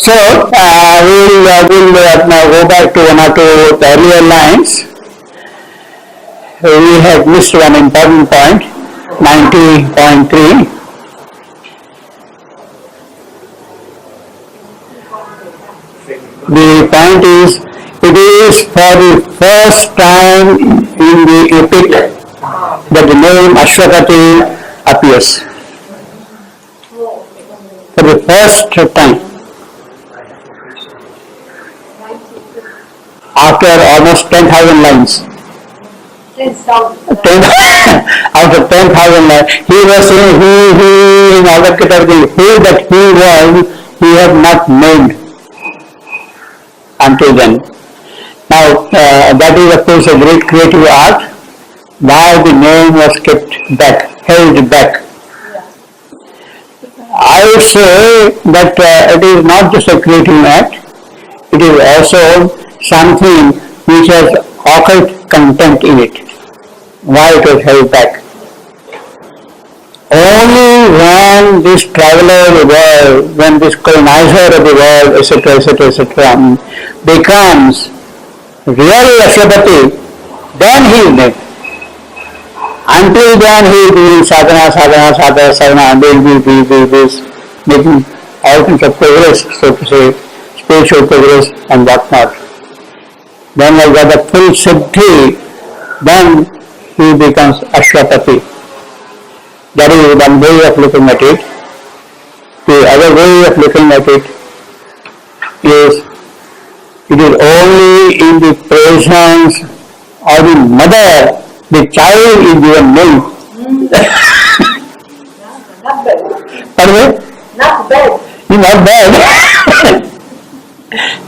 we'll now go back to one or two earlier lines. We had missed one important point, 90.3. The point is, it is for the first time in the epic that the name Ashwapati appears. For the first time. After almost 10,000 lines. 10,000. After 10,000 lines, he was saying he in other category, who that he was, he had not named until then. Now, that is of course a great creative art, why the name was kept back, held back. I would say that it is not just a creative act, it is also something which has occult content in it. Why it was held back? Only when this traveler of the world, when this colonizer of the world, etc., becomes really Ashwapati, then he is named. Until then he is doing sadhana, and they will be making all kinds of progress, so to say, spiritual progress and whatnot. Then like that, the full siddhi, then he becomes Ashwapati. That is one way of looking at it. The other way of looking at it is only in the presence of the mother, the child is given milk. Not bad. Pardon? Not bad. Not bad.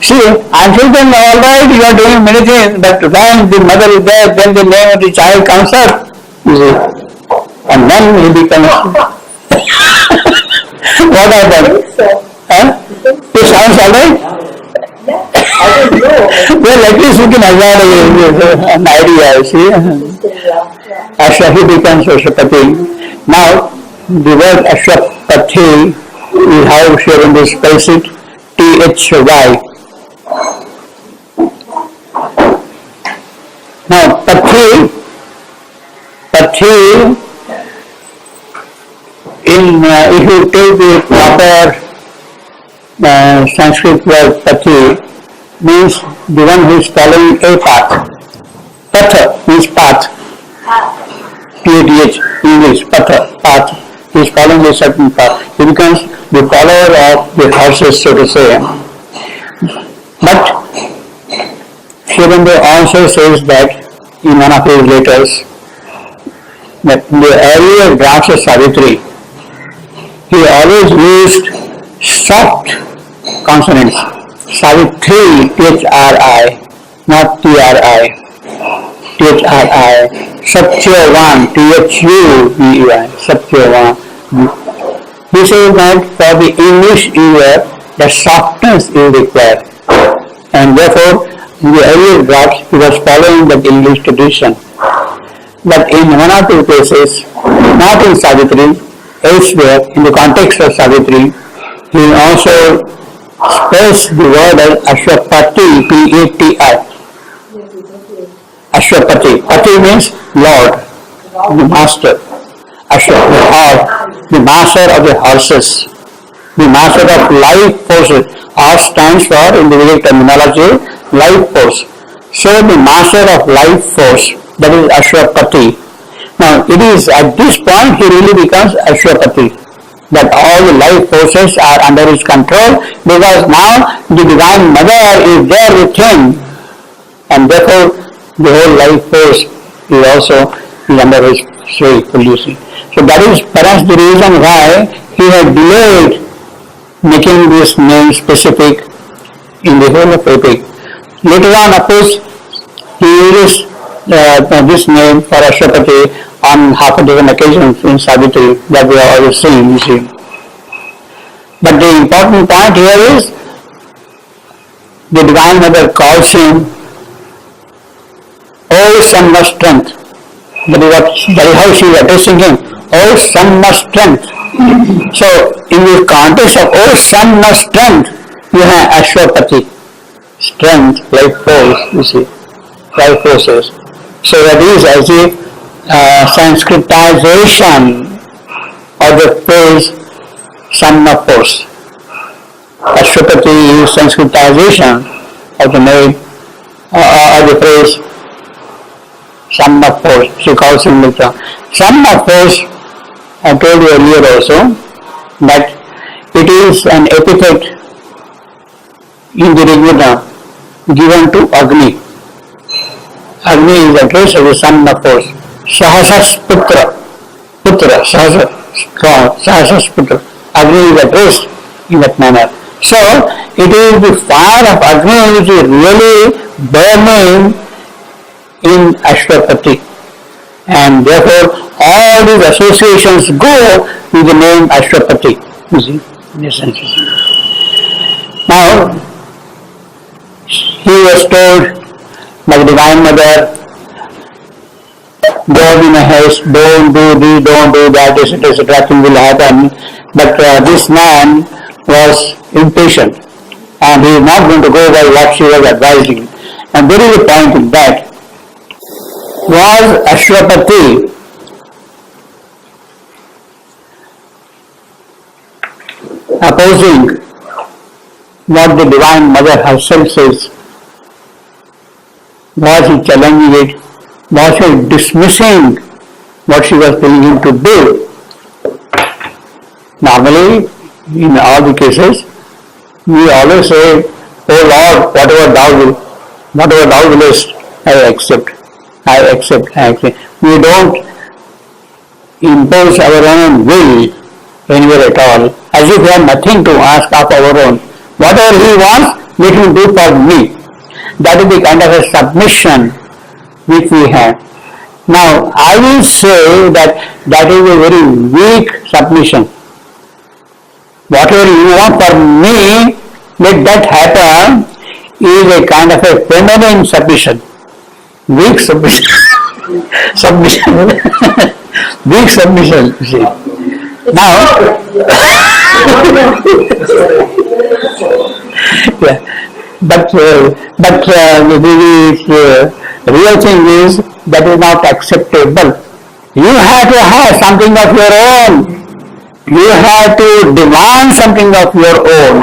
See, until then, all right, you are doing many things, but when the mother is there, then the name of the child comes up, you see. And then he becomes. What happened? Huh? It sounds all right? Yeah, I don't know. Well, at least you can have an idea, see. Ashwa, he becomes Ashwapati. Now, the word Ashwapati is how Shri spells it, T-H-Y. Now, Pati, if you take the proper Sanskrit word Pati, means the one who is following a path. Patha means path. P-A-T-H, English, Patha, path. He is following a certain path. He becomes the follower of the horses, so to say. But Sri Aurobindo also says that in one of his letters, that in the earlier drafts of Savitri, he always used soft consonants. Savitri, T-H-R-I, not T-R-I. T-H-R-I. Satyavan, T-H-U-V-E-I. Satyavan. He says that for the English ear, the softness is required. And therefore, in the earlier drafts, he was following the English tradition. But in one or two cases, not in Savitri, elsewhere, in the context of Savitri, he also spells the word as Ashwapati, P-A-T-I. Ashwapati. Pati means Lord, the master. Ashwapati, the master of the horses, the master of life forces. Horse stands for, in the Vedic terminology, life force. So the master of life force, that is Ashwapati. Now it is at this point he really becomes Ashwapati, that all the life forces are under his control, because now the Divine Mother is there with him, and therefore the whole life force is also under his sway, you see. So that is perhaps the reason why he had delayed making this name specific in the whole of epic. Later on, of course, he uses this name for Ashwapati on half a dozen occasions in Savitri, that we are always seeing, you see. But the important point here is, the Divine Mother calls him, O son of strength. That is how she is addressing him, O son of strength. So, in the context of O son of strength, you have Ashwapati, strength, life force, you see, life forces. So that is as if Sanskritization of the phrase Samna force. Ashwapati is Sanskritization of the name of the phrase Samna force. She calls him like Samna force. I told you earlier also that it is an epithet in the Rigveda given to Agni. Agni is addressed as the Samna force. Sahasas Putra. Sahasas Putra. Agni is addressed in that manner. So, it is the fire of Agni which is really burning in Ashwapati. And therefore, all these associations go with the name Ashwapati. You see, in this sense. Now, he was told by the Divine Mother, go in a haste, don't do this, don't do that, etc., nothing will happen. But this man was impatient and he is not going to go by what she was advising. And there is a point in that. Was Ashwapati opposing what the Divine Mother herself says? Was he challenging it? Was he dismissing what she was telling him to do? Normally, in all the cases, we always say, oh Lord, whatever thou willest, I accept. We don't impose our own will anywhere at all, as if we have nothing to ask of our own. Whatever he wants, let him do for me. That is the kind of a submission which we have. Now, I will say that is a very weak submission. Whatever you want for me, let that happen, is a kind of a feminine submission. Weak submission. Weak submission, you see. Now, yeah. But the real thing is that is not acceptable. You have to have something of your own. You have to demand something of your own.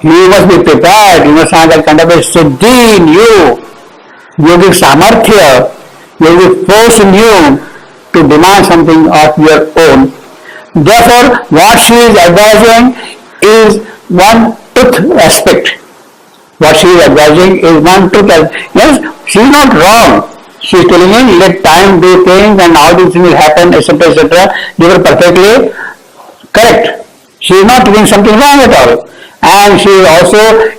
You must be prepared. You must have that kind of a siddhi in you. Yogic samarthya, yogic force in you to demand something of your own. Therefore, what she is advising is one truth aspect. What she is advising is one truth aspect. Yes, she is not wrong. She is telling him, let time do things and all these things will happen, etc., etc. They were perfectly correct. She is not doing something wrong at all. And she is also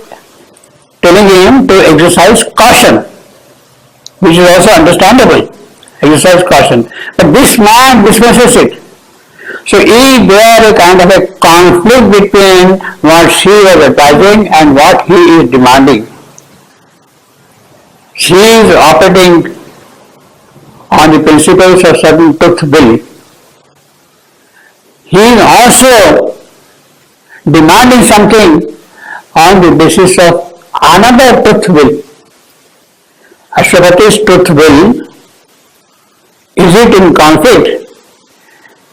telling him to exercise caution, which is also understandable. Exercise caution. But this man dismisses it. So is there a kind of a conflict between what she was advising and what he is demanding? She is operating on the principles of certain truth will. He is also demanding something on the basis of another truth will. Ashwapati's truth will, is it in conflict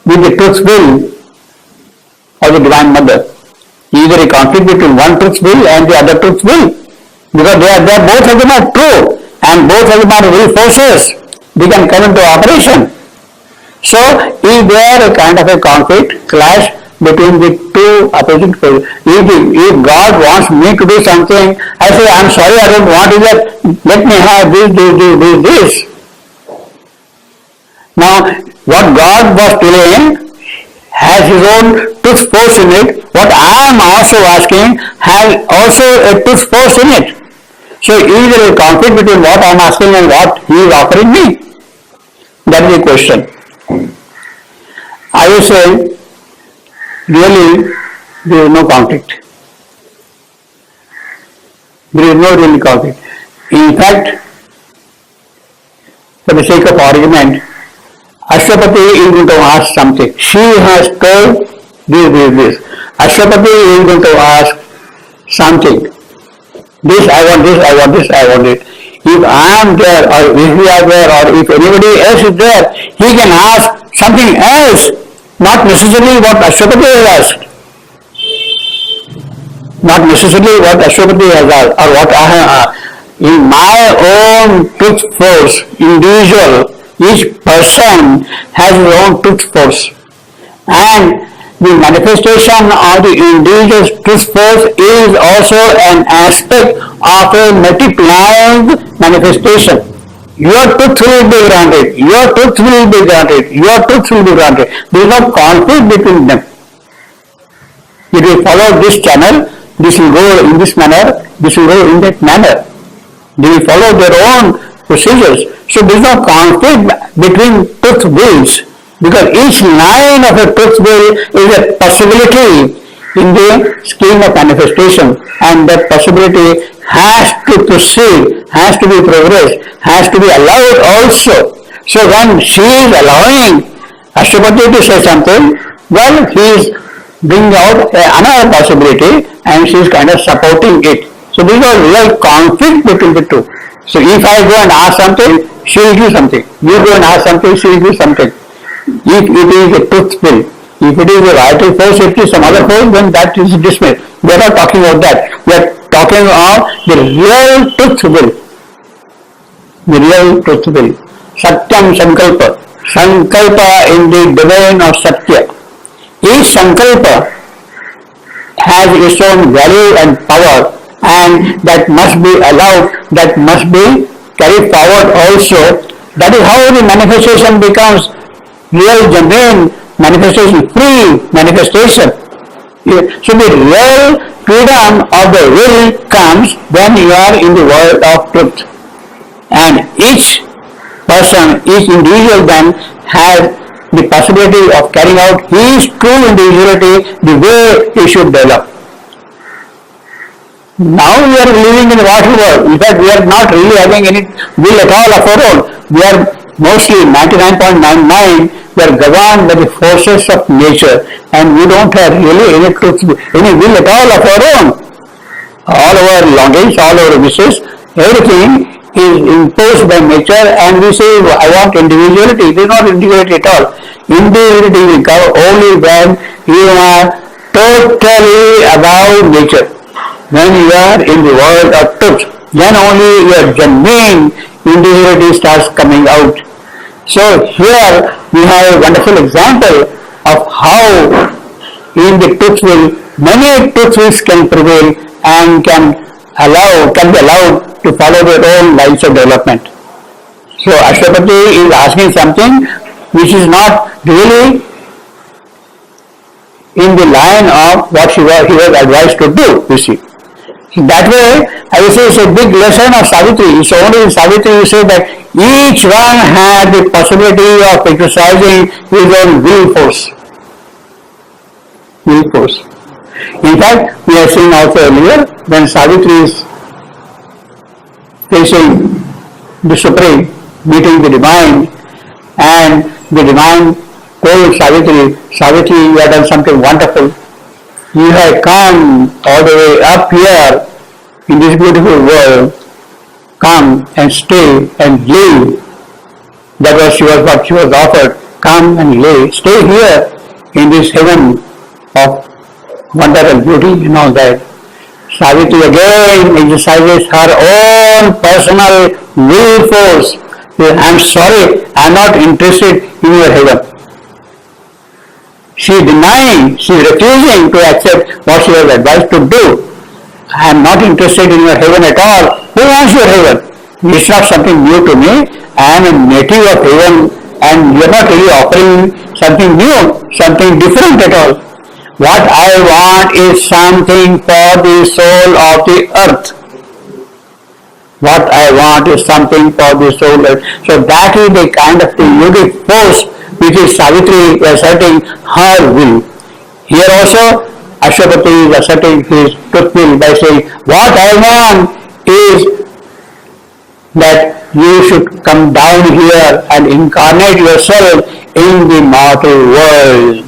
with the truth will of the Divine Mother? Is there a conflict between one truth will and the other truth will? Because they are both of them are true and both of them are will forces. They can come into operation. So, is there a kind of a conflict, clash between the two opposing forces? If God wants me to do something, I say, I am sorry, I don't want it, let me have this. Now, what God was telling has his own truth force in it. What I am also asking has also a truth force in it. So, is there a conflict between what I am asking and what he is offering me? That is the question. I will say, really, there is no conflict. There is no real conflict. In fact, for the sake of argument, Ashwapati is going to ask something. She has told this. Ashwapati is going to ask something. This I want, this I want, this I want it. If I am there, or if we are there, or if anybody else is there, he can ask something else, not necessarily what Ashwapati has asked. Not necessarily what Ashwapati has asked, or what I have asked. In my own truth force, individual, each person has his own truth force. And the manifestation of the individual's truth force is also an aspect of a multiplied manifestation. Your truth will be granted, your truth will be granted, your truth will be granted. There is no conflict between them. It will follow this channel, this will go in this manner, this will go in that manner. They will follow their own procedures. So there is no conflict between truth wills, because each line of a truth will is a possibility in the scheme of manifestation, and that possibility has to proceed, has to be progressed, has to be allowed also. So when she is allowing Ashwapati to say something, well, he is bringing out another possibility and she is kind of supporting it. So there is a real conflict between the two. So if I go and ask something, she will give something. You go and ask something, she will give something. If it is a truth will, if it is a vital force, if it is some other force, then that is dismissed. We are not talking about that. We are talking of the real truth will. The real truth will. Satyam Sankalpa. Sankalpa in the domain of Satya. Each Sankalpa has its own value and power, and that must be allowed, that must be carried forward also. That is how the manifestation becomes real, genuine manifestation, free manifestation. So the real freedom of the will comes when you are in the world of truth. And each person, each individual then has the possibility of carrying out his true individuality the way he should develop. Now we are living in the water world. In fact, we are not really having any will at all of our own. We are mostly 99.99, we are governed by the forces of nature, and we don't have really any will at all of our own. All our longings, all our wishes, everything is imposed by nature, and we say, I want individuality. It is not individuality at all. Individuality will come only when you are totally above nature. When you are in the world of truth, then only your genuine individuality starts coming out. So here we have a wonderful example of how in the truth will many truth wills can prevail and can be allowed to follow their own lines of development. So Ashwapati is asking something which is not really in the line of what he was advised to do, you see. That way, I would say it's a big lesson of Savitri. So only in Savitri you say that each one had the possibility of exercising his own will force. Will force. In fact, we have seen also earlier when Savitri is facing the Supreme, meeting the Divine, and the Divine told Savitri, Savitri, you have done something wonderful. You have come all the way up here in this beautiful world. Come and stay and live. That was what she was offered. Come and live. Stay here in this heaven of wonder and beauty and all that. Savitri again exercises her own personal will force. I am sorry, I am not interested in your heaven. She is denying, she is refusing to accept what she was advised to do. I am not interested in your heaven at all. Who wants your heaven? It's not something new to me. I am a native of heaven, and you are not really offering something new, something different at all. What I want is something for the soul of the earth. What I want is something for the soul of the earth. So that is the kind of the yogic force which is Savitri asserting her will. Here also, Ashwapati is asserting his truth will by saying, what I want is that you should come down here and incarnate yourself in the mortal world.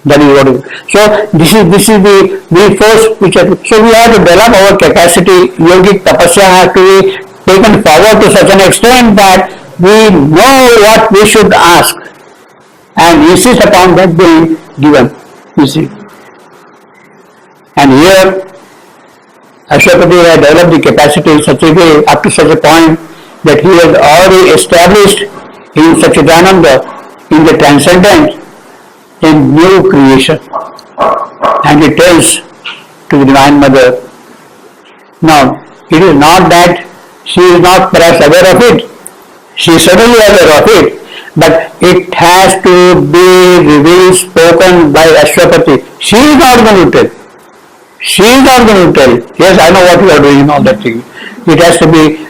That is what it is. So this is the force which so we have to develop our capacity. Yogic tapasya has to be taken forward to such an extent that we know what we should ask and insist upon that being given. You see. And here Ashwapati had developed the capacity in such a way up to such a point that he has already established in Satchidananda, in the transcendent, a new creation. And he tells to the Divine Mother, now it is not that she is not perhaps aware of it, she is certainly aware of it, but it has to be revealed, spoken by Ashwapati. She is not going to tell. She is not going to tell, yes, I know what you are doing, all that thing. It has to be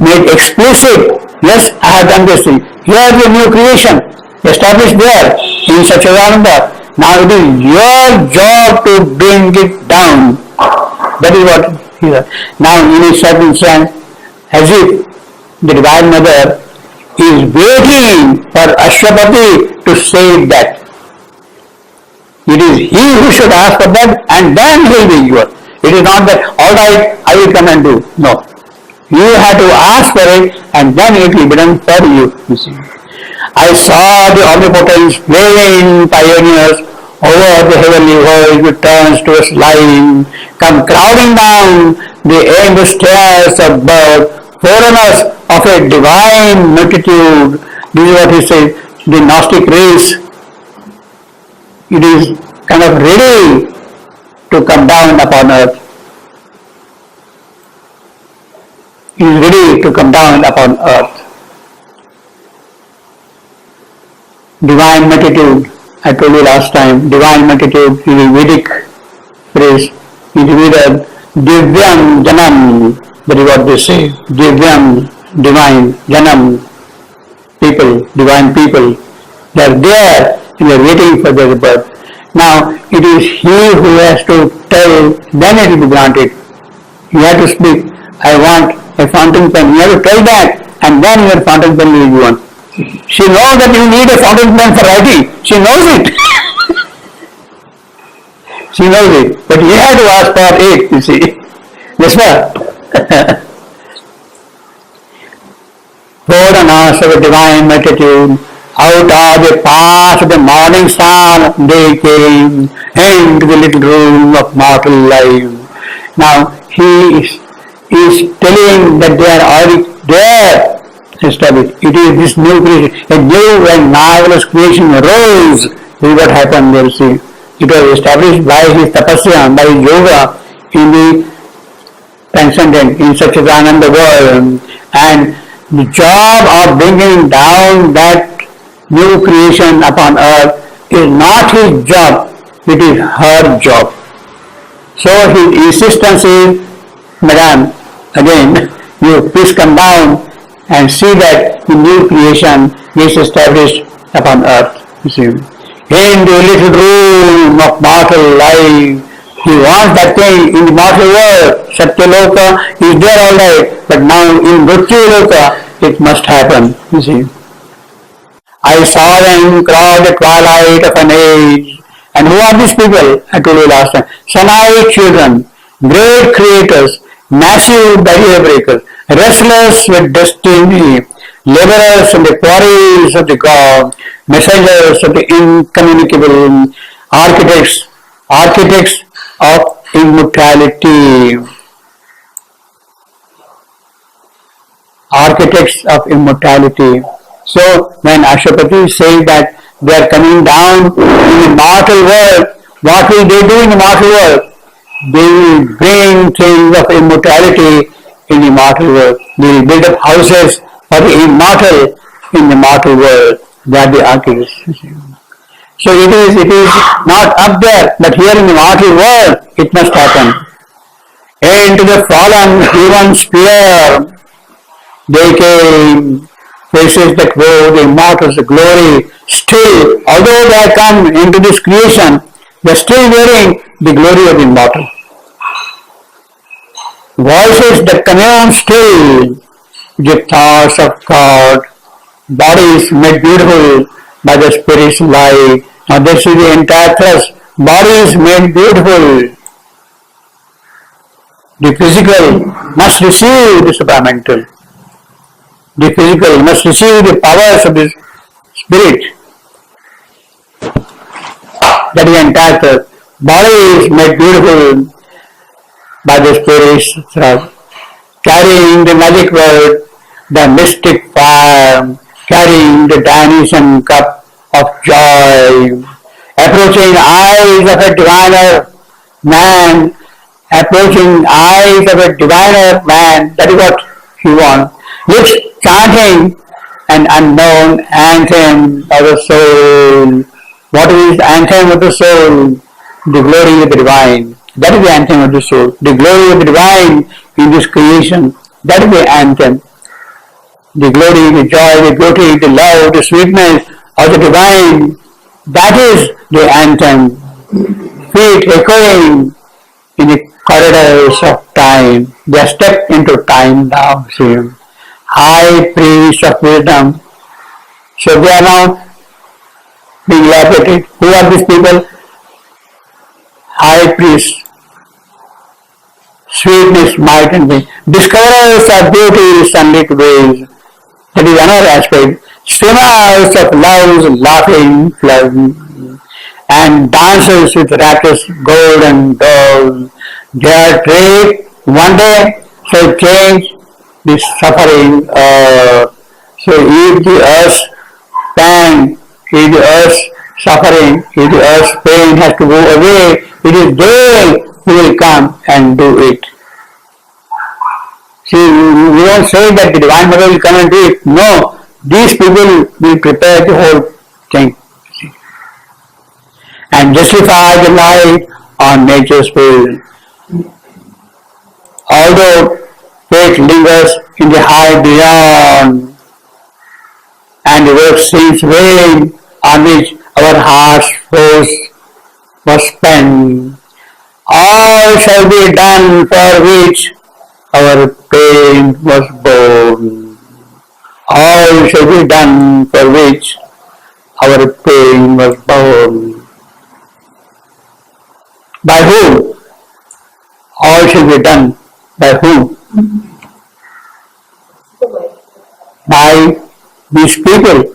made explicit. Yes, I have done this thing. Here is a new creation, established there in Satchidananda. Now it is your job to bring it down. That is what here. Now in a certain sense, as if the Divine Mother is waiting for Ashwapati to say that. It is he who should ask for that and then he will be yours. It is not that, all right, I will come and do. No. You have to ask for it and then it will be done for you. You see. I saw the omnipotence playing pioneers over the heavenly world which turns to us lying, come crowding down the endless stairs of birth, foreigners of a divine multitude. This is what he says, the Gnostic race. It is kind of ready to come down upon earth. It is ready to come down upon earth. Divine multitude, I told you last time, divine multitude is a Vedic phrase. It is either Divyam Janam, that is what they say, Divyam, divine, Janam, people, divine people. They are there and they are waiting for their birth. Now, it is he who has to tell, then it will be granted. You have to speak, I want a fountain pen. You have to tell that, and then your fountain pen will be one. She knows that you need a fountain pen for writing. She knows it. She knows it. But you have to ask for it, you see. Yes, sir. Foreigners of a divine multitude, out of the path of the morning sun, they came into the little room of mortal life. Now, he is telling that they are already there established. It is this new creation, a new and marvelous creation arose. This is what happened there, see. It was established by his tapasya, by his yoga in the transcendent, in Satchidananda world. And the job of bringing down that new creation upon earth is not his job, it is her job. So his insistence is, Madam, again, you please come down and see that the new creation is established upon earth. You see. In the little room of mortal life, he wants that thing in the mortal world. Satyaloka is there all right, but now in Mrityuloka it must happen. You see. I saw them cross the twilight of an age. And who are these people? I told you last time. Sanai children, great creators, massive barrier breakers, restless with destiny, laborers in the quarries of the God, messengers of the incommunicable, architects of immortality. Architects of immortality. So when Ashwapati says that they are coming down in the mortal world, what will they do in the mortal world? They will bring things of immortality in the mortal world. They will build up houses for the immortal in the mortal world. They are the architects. So it is not up there, but here in the mortal world it must happen. Into the fallen human sphere they came, faces that go, the immortals, the glory. Still, although they have come into this creation, they are still wearing the glory of the immortal. Voices that commune still, give thoughts of God, bodies made beautiful by the Spirit's light, Now this is the entire thrust. Body is made beautiful. The physical must receive the supramental. The physical must receive the powers of the spirit. That is the entire thrust. Body is made beautiful by the spirit's thrust, carrying the magic word, the mystic fire, carrying the Dionysian cup of joy, approaching eyes of a diviner man, approaching eyes of a diviner man, that is what he wants. Lips chanting an unknown anthem of the soul. What is the anthem of the soul? The glory of the divine. That is the anthem of the soul. The glory of the divine in this creation. That is the anthem. The glory, the joy, the beauty, the love, the sweetness of the divine. That is the anthem. Feet echoing in the corridors of time. They step into time now. See, high priest of wisdom. So they are now being elaborated. Who are these people? High priests. Sweetness, might and being. Discoverers of beauty, sunlit ways. That is another aspect. Swimmers of love's laughing flood, and dancers with rapturous golden dolls. Their trade one day shall change the suffering earth. So if the earth's pain, if the earth's suffering, if the earth's pain has to go away, it is they who will come and do it. See, we don't say that the Divine Mother will come and do it. No, these people will prepare the whole thing. See, and justify the life on nature's will. Although faith lingers in the high beyond, and the work seems vain on which our heart's force was spent, all shall be done for which our pain was borne. All shall be done for which our pain was borne. By whom? All shall be done. By whom? By these people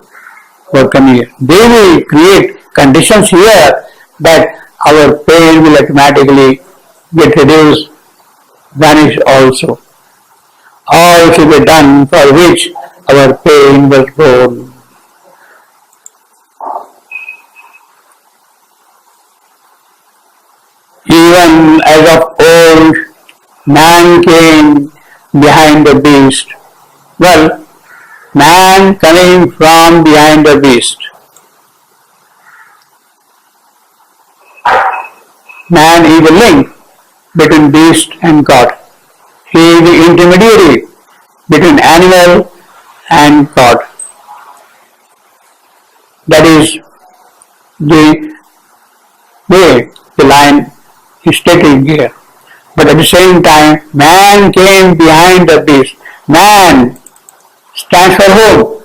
who are coming here. They will create conditions here that our pain will automatically get reduced, vanish also. All should be done for which our pain was borne. Even as of old, man came behind the beast. Well, man coming from behind the beast. Man is the link between beast and God. He is the intermediary between animal and God. That is the way the line is taken here. But at the same time, man came behind the beast. Man stands for whom?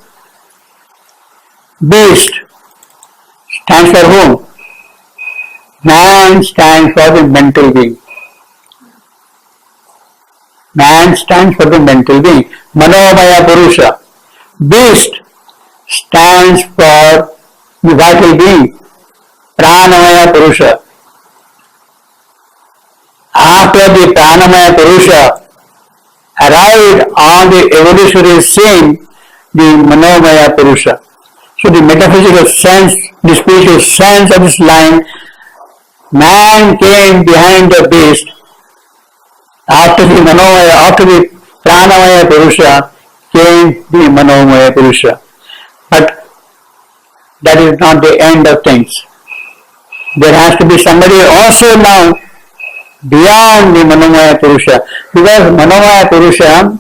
Beast stands for whom? Man stands for the mental being. Man stands for the mental being. Manomaya Purusha. Beast stands for the vital being. Pranamaya Purusha. After the Pranamaya Purusha arrived on the evolutionary scene, the Manomaya Purusha. So the metaphysical sense, the spiritual sense of this line, man came behind the beast. After the Manomaya, after the Pranamaya Purusha came the Manomaya Purusha. But that is not the end of things. There has to be somebody also now beyond the Manomaya Purusha, because Manomaya Purusha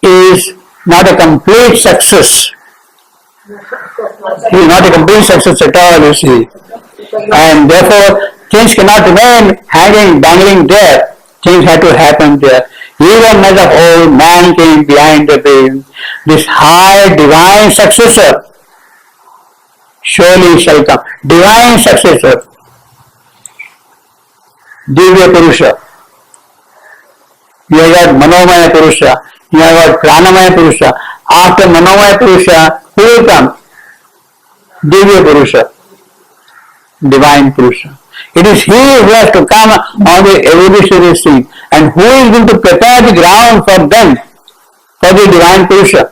is not a complete success. He is not a complete success at all, you see. And therefore, things cannot remain hanging, dangling there. Things have to happen there. Even as of old, man came behind the veil. This high divine successor surely shall come. Divine successor, Divya Purusha. You have got Manomaya Purusha, you have got Pranamaya Purusha. After Manomaya Purusha, who will come? Divya Purusha, Divine Purusha. It is he who has to come on the evolutionary scene, and who is going to prepare the ground for them, for the Divine Purusha,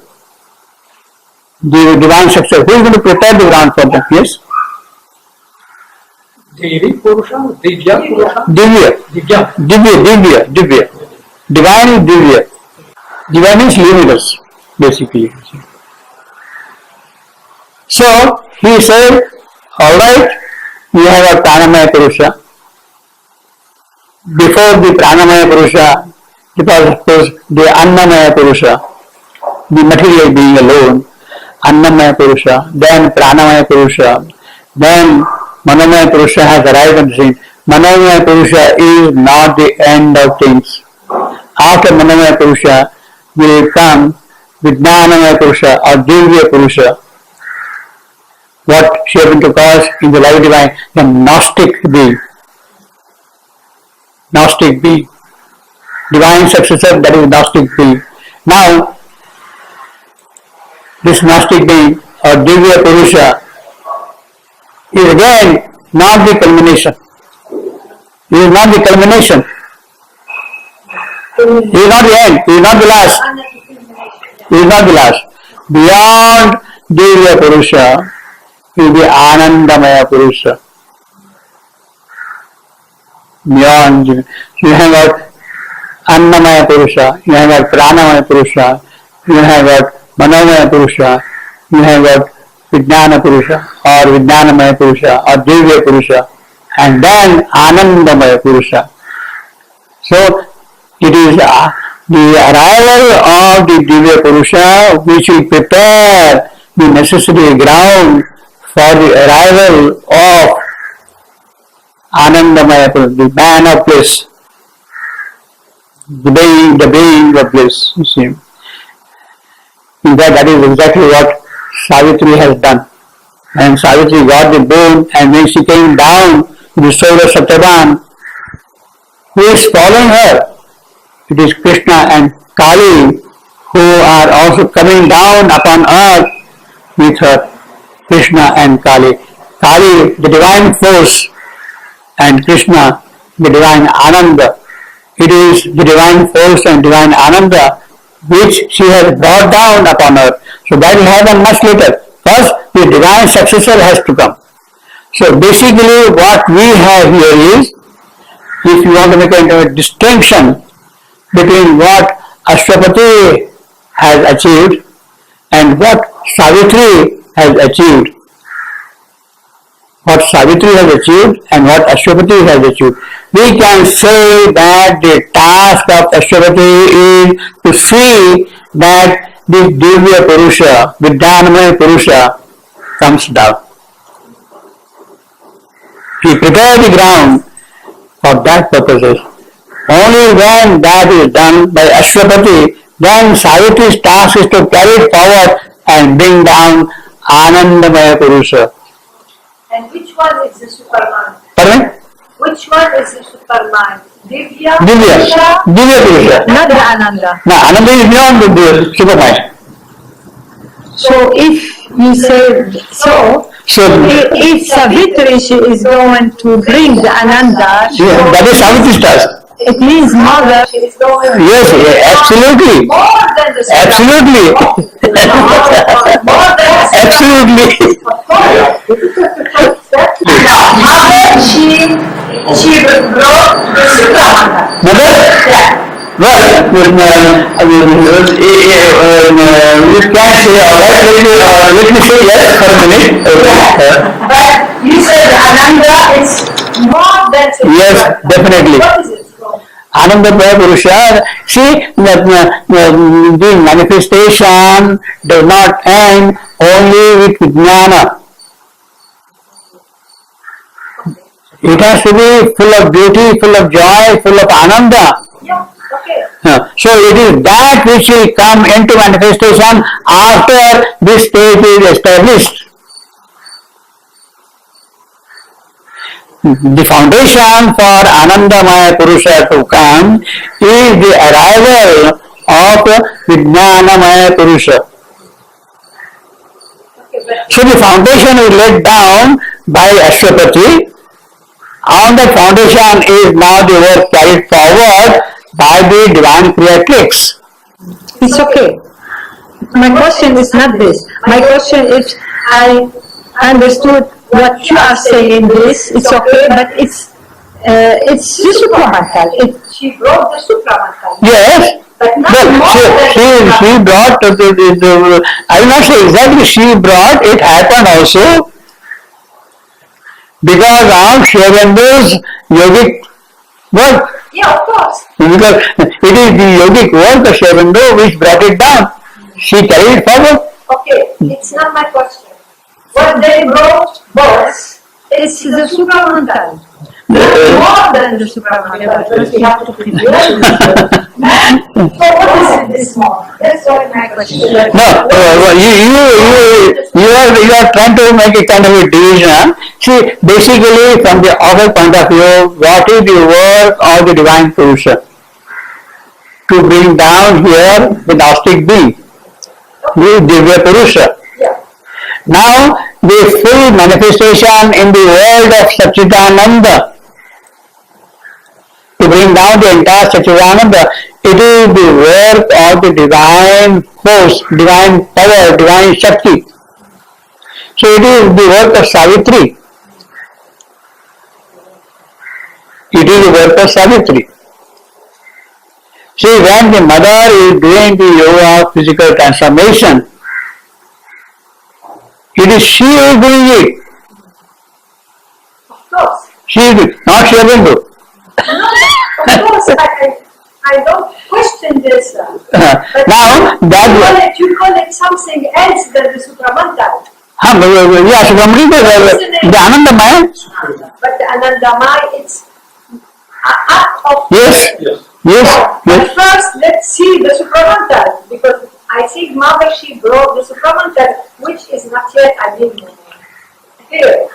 the Divine Successor. Who is going to prepare the ground for them? Yes? Devi Purusha, Divya Purusha, Divya. Divya. Divine is Divya. Divine means universe, basically. So, he said, alright, you have a Pranamaya Purusha. Before the Pranamaya Purusha, because of course the Annamaya Purusha, the material being alone, Annamaya Purusha, then Pranamaya Purusha, then Manomaya Purusha has arrived on the scene. Manomaya Purusha is not the end of things. After Manomaya Purusha will come Vijnanamaya Purusha or Divya Purusha. What she has been to cause in the life divine, the Gnostic being. Gnostic being. Divine successor, that is Gnostic being. Now, this Gnostic being or Divya Purusha is again not the culmination. It is not the culmination. It is not the end. It is not the last. It is not the last. Beyond Divya Purusha is the Anandamaya Purusha. Beyond, you have got Annamaya Purusha, you have got Pranamaya Purusha, you have got Manomaya Purusha, you have got Vijnana Purusha or Vijnanamaya Purusha or Divya Purusha, and then Anandamaya Purusha. So, it is the arrival of the Divya Purusha which will prepare the necessary ground for the arrival of Anandamaya Purusha, the man of bliss, the being of bliss, you see. In fact, that is exactly what Savitri has done. And Savitri got the boon, and when she came down to the soul of Satyavan, who is following her? It is Krishna and Kali who are also coming down upon earth with her. Krishna and Kali. Kali, the divine force, and Krishna, the divine Ananda. It is the divine force and divine Ananda which she has brought down upon earth. So that will happen much later. First, the divine successor has to come. So basically what we have here is, if you want to make a distinction between what Ashwapati has achieved and what Savitri has achieved. What Savitri has achieved and what Ashwapati has achieved. We can say that the task of Ashwapati is to see that the Divya Purusha, Vijnanamaya Purusha comes down. He prepared the ground for that purposes. Only when that is done by Ashwapati, then Savitri's task is to carry it forward and bring down Anandamaya Purusha. And which one is the Superman? Pardon? Which one is the Superman? Divya? Divya Purusha. Not the Ananda. Now, Ananda is beyond the Superman. So if you say so, So, if Savitri she is going to bring the Ananda, yeah, that is Savitri's task. it means mother. She is going Yes, absolutely. more than the Superman. Absolutely. More than the Superman. Absolutely. Of course. Mother, she brought the Superman. Mother? Yeah. Well, we can say alright, let me say yes for a minute. But you said Ananda is more than Superman. Yes, definitely. What is it from? Anandamaya Purusha, see, the manifestation does not end only with Jnana. It has to be full of beauty, full of joy, full of Ananda. Yeah, okay. So it is that which will come into manifestation after this state is established. The foundation for Anandamaya Purusha to come is the arrival of Vijnanamaya Purusha. So the foundation is laid down by Ashwapati. On the foundation is now the work carried forward by the divine creatrix. It's okay. My question is not this. My question is, I understood what you are saying this, it's okay, but it's the supramental. She brought the supramental. Yes. But not Well, more than she brought, I will not say exactly she brought, it happened also because of Shrivendu's yogic work. Yeah, of course. Because it is the yogic work of Shrivendu which brought it down. She carried it forward. Okay, it's not my question. What they brought was, It's the supramental. more than The supramental. because we have to prepare. So what is it this more? That's all my question. No, you are trying to make a kind of a division. See, basically from the other point of view, what is the work of the divine Purusha? To bring down here the Gnostic being, the Divya Purusha. Yeah. Now, the full manifestation in the world of Satchidananda, to bring down the entire Satchidananda, it is the work of the divine force, divine power, divine Shakti. So it is the work of Savitri. It is the work of Savitri. See, when the mother is doing the yoga of physical transformation, it is she who is doing it. Of course. She is not Shrivendu. Of course, I don't question this. But Now, that you call it something else than the supramental. yeah, Subramani, the Anandamaya. But the Anandamaya, it's an act of. Yes, yes, But yes. first, let's see the supramental, because I think Mother, she brought the supramental, which is not yet, I didn't here.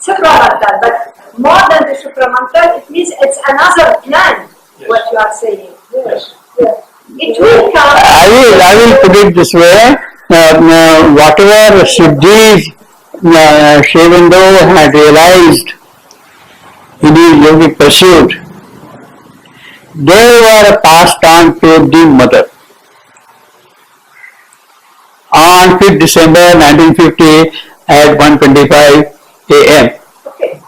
Supramental, but more than the supramental, it means it's another plan, what you are saying. Yes. Yeah. It will come. I will put it this way. Whatever Siddhis Shrivendu had realized in his yogic pursuit, they were passed on to the mother. On 5th December 1950 at 1:25 a.m. Okay.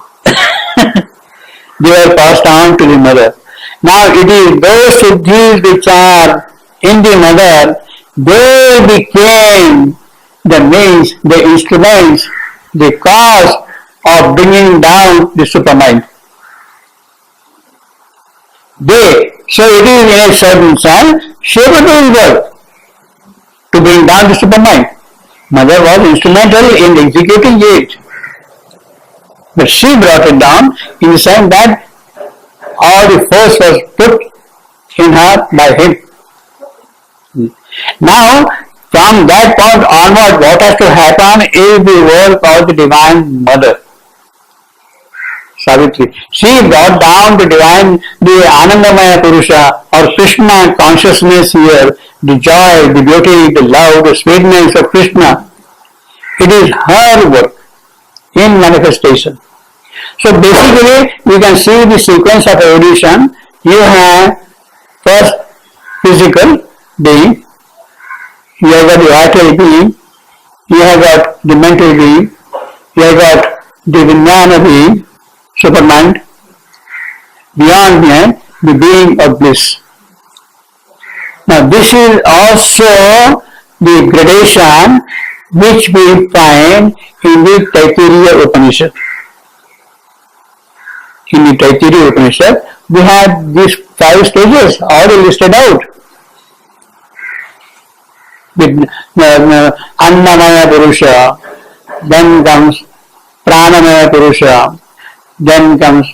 They were passed on to the mother. Now it is those siddhis which are in the mother, they became the means, the instruments, the cause of bringing down the supermind. So it is in a certain sense, Shrivendu's work to bring down the supermind. Mother was instrumental in executing it. But she brought it down in the sense that all the force was put in her by him. Now, from that point onward, what has to happen is the work of the Divine Mother, Savitri. She brought down the divine, the Anandamaya Purusha, or Krishna consciousness here, the joy, the beauty, the love, the sweetness of Krishna. It is her work in manifestation. So basically, you can see the sequence of evolution. You have first physical being, you have got the vital being, you have got the mental being, you have got the Vijnana being, supermind, beyond that, the being of bliss. Now this is also the gradation which we find in the Taittiriya Upanishad. In the Taittiriya Upanishad, we have these 5 stages already listed out. With Annamaya Purusha, then comes Pranamaya Purusha, then comes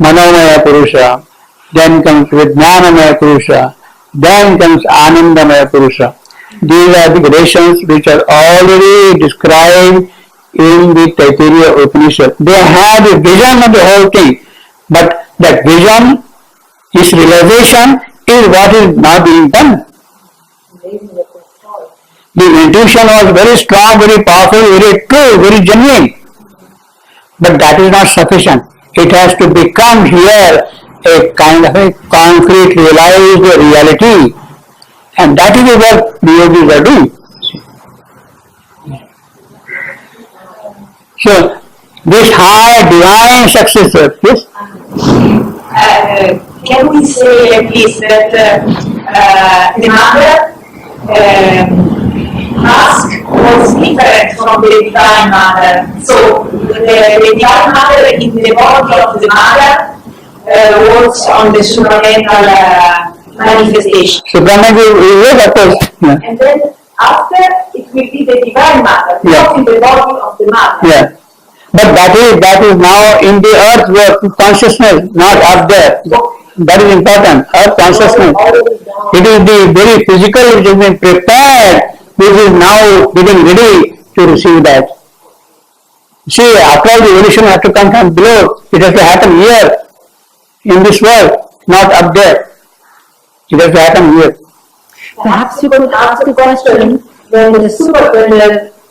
Manomaya Purusha, then comes Vijnanamaya Purusha, then comes Anandamaya Purusha. These are the gradations which are already described in the Taittiriya Upanishad. They had a vision of the whole thing, but that vision, its realization is what is now being done. The intuition was very strong, very powerful, very true, very genuine. But that is not sufficient. It has to become here a kind of a concrete, realized reality. And that is the work the yogis are doing. So, this high divine successor, yes? Can we say at least that the mother ask was different from the divine mother? So the divine mother in the body of the mother works on the supramental manifestation. Supramental, yes, of course. Yeah. And then after it will be the divine mother, not in the body of the mother. Yeah. But that is now in the earth consciousness, not up there. That is important, earth consciousness. It is the very physical which has been prepared, which is now getting ready to receive that. See, after all the evolution has to come from below, it has to happen here, in this world, not up there. It has to happen here. Perhaps you could ask the question, when the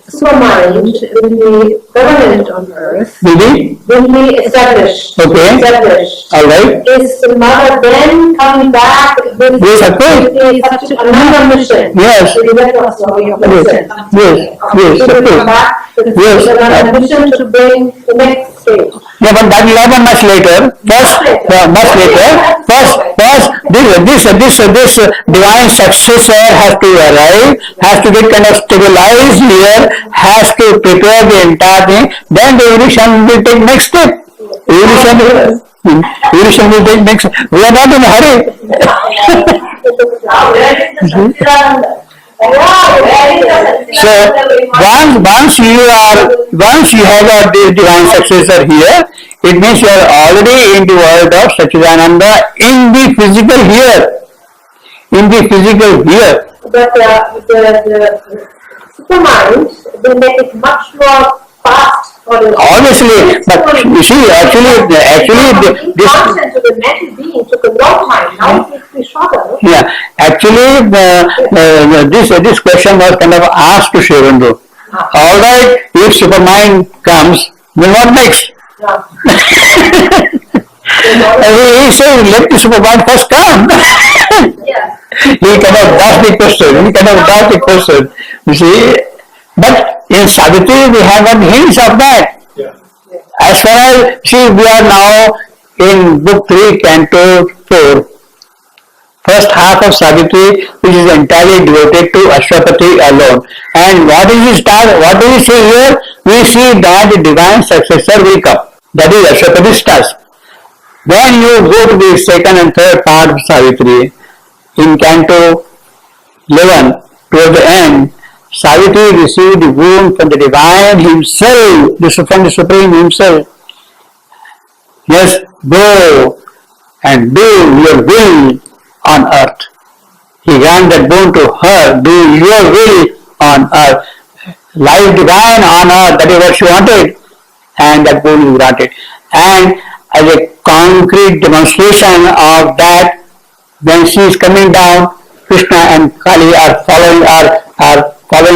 supermind will be permanent on earth, Maybe? will be established. Okay. Alright. Is the mother then coming back with Yes, of course. such another mission? Yes. To the rest of your person. Yes, yes, She of will come course. back with Yes. another mission to bring the next stage. Yeah, but that will happen much later. First, this divine successor has to arrive, has to get kind of stabilized here, has to prepare the entire thing. Then the evolution will take next step. Evolution will take next. We are not in a hurry. So once you have a divine successor here, it means you are already in the world of Satchidananda in the physical here. In the physical here. But the supermind will make it much more fast for the Obviously, but you see, actually, this. function to the mental being took a long time. Now it will be shorter. Yeah, actually, this question was kind of asked to Sri Aurobindo. All right, if supermind comes, then what next? He says, let the supermind first come. Yeah. He cannot ask the question. You see, but in Savitri we have got hints of that. Yeah. As far as, see, we are now in book 3, canto 4. First half of Savitri, which is entirely devoted to Ashwapati alone. And what is his task? What do we see here? We see that the divine successor will come. That is Ashwapati's task. When you go to the second and third part of Savitri, in canto 11, toward the end, Savitri received the wound from the divine himself, from the Supreme himself. Yes, go and do your will on earth. He granted that boon to her, do your will on earth. Life divine on earth, that is what she wanted, and that boon is granted. And as a concrete demonstration of that, when she is coming down, Krishna and Kali are following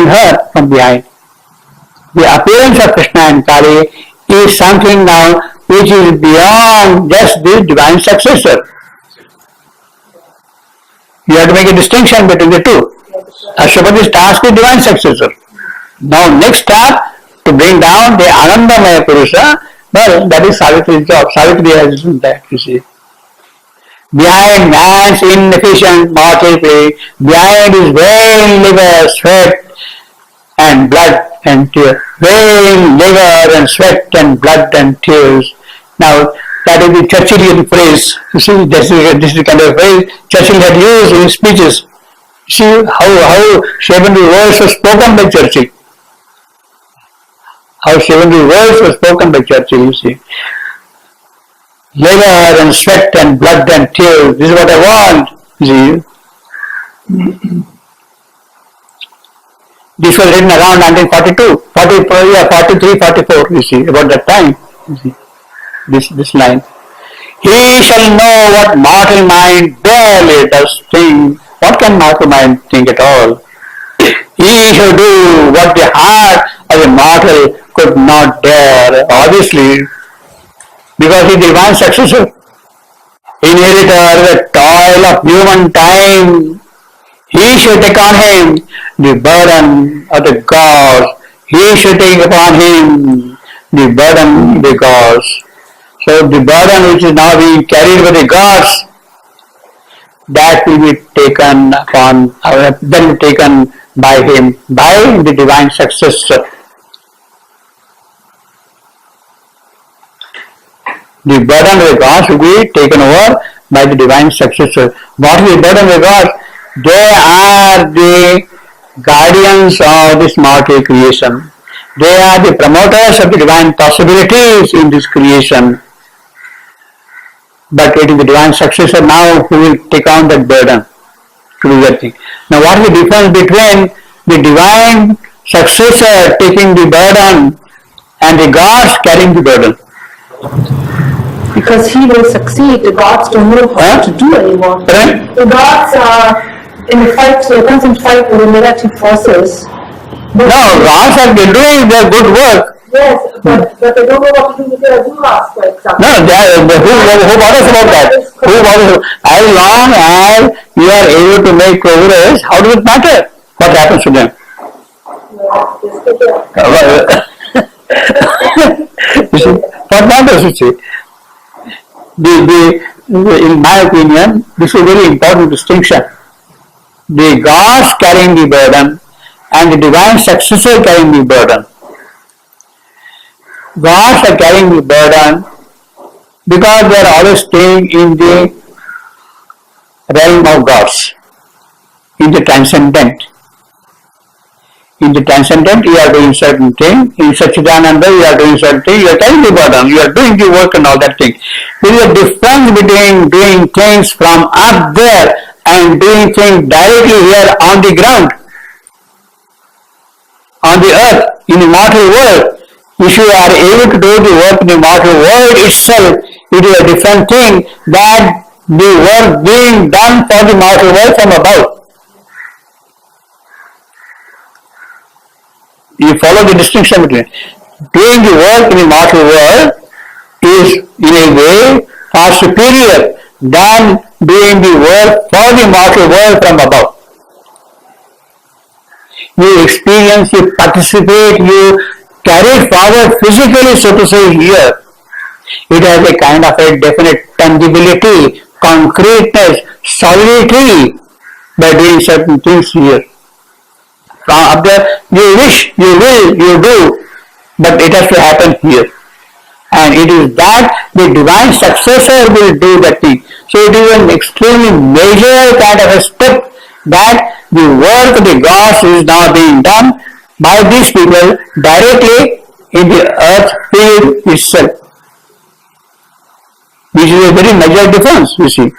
her from behind. The appearance of Krishna and Kali is something now which is beyond just the divine successor. You have to make a distinction between the two. Ashwapati's task is divine successor. Now next step to bring down the Anandamaya Purusha, well, that is Savitri's job. Savitri has done that, you see. Behind man's inefficient mortal play, behind his vain liver, sweat and blood and tears. Vain liver and sweat and blood and tears. Now, that is the Churchillian phrase. You see, this is the kind of phrase Churchill had used in his speeches. See how 70 words were spoken by Churchill. How 70 words were spoken by Churchill, you see. Liver and sweat and blood and tears. This is what I want. See. This was written around 1942, 43, 44, you see, about that time, you see, this line. He shall know what mortal mind barely does think. What can mortal mind think at all? He shall do what the heart of a mortal could not dare, obviously, because he is the divine successor, inheritor the toil of human time. He shall take on him the burden of the gods. He shall take upon him the burden of the gods. So the burden which is now being carried by the gods, that will be taken upon, then taken by him, by the divine successor. The burden of the gods will be taken over by the divine successor. What is the burden of the gods? They are the guardians of this mortal creation. They are the promoters of the divine possibilities in this creation. But it is the divine successor now who will take on that burden to do that thing. Now what is the difference between the divine successor taking the burden and the gods carrying the burden? Because he will succeed, the gods don't know how to do anymore. Right? The gods are in the fight, they constant fight with the negative forces. No, gods are doing their good work. Yes, but they don't know what to do with their Duras, for example. No, who bothers about that? Who bothers? As long as you are able to make progress, how does it matter what happens to them? You see, what matters, you see? In my opinion, this is a very important distinction. The gods carrying the burden and the divine successor carrying the burden. Gods are carrying the burden because they are always staying in the realm of gods, in the transcendent. In the transcendent, you are doing certain thing. In Satchidananda, you are doing certain thing. You are carrying the burden. You are doing the work and all that thing. There is a difference between doing things from up there and doing things directly here on the ground, on the earth, in the mortal world. If you are able to do the work in the mortal world itself, it is a different thing than the work being done for the mortal world from above. You follow the distinction between doing the work in the mortal world is in a way far superior than doing the work for the mortal world from above. You experience, you participate, you carry it forward physically, so to say, here. It has a kind of a definite tangibility, concreteness, solidity by doing certain things here. From up there, you wish, you will, you do, but it has to happen here. And it is that the divine successor will do that thing. So it is an extremely major kind of a step that the work of the gods is now being done by these people directly in the earth field itself. Which is a very major difference, you see.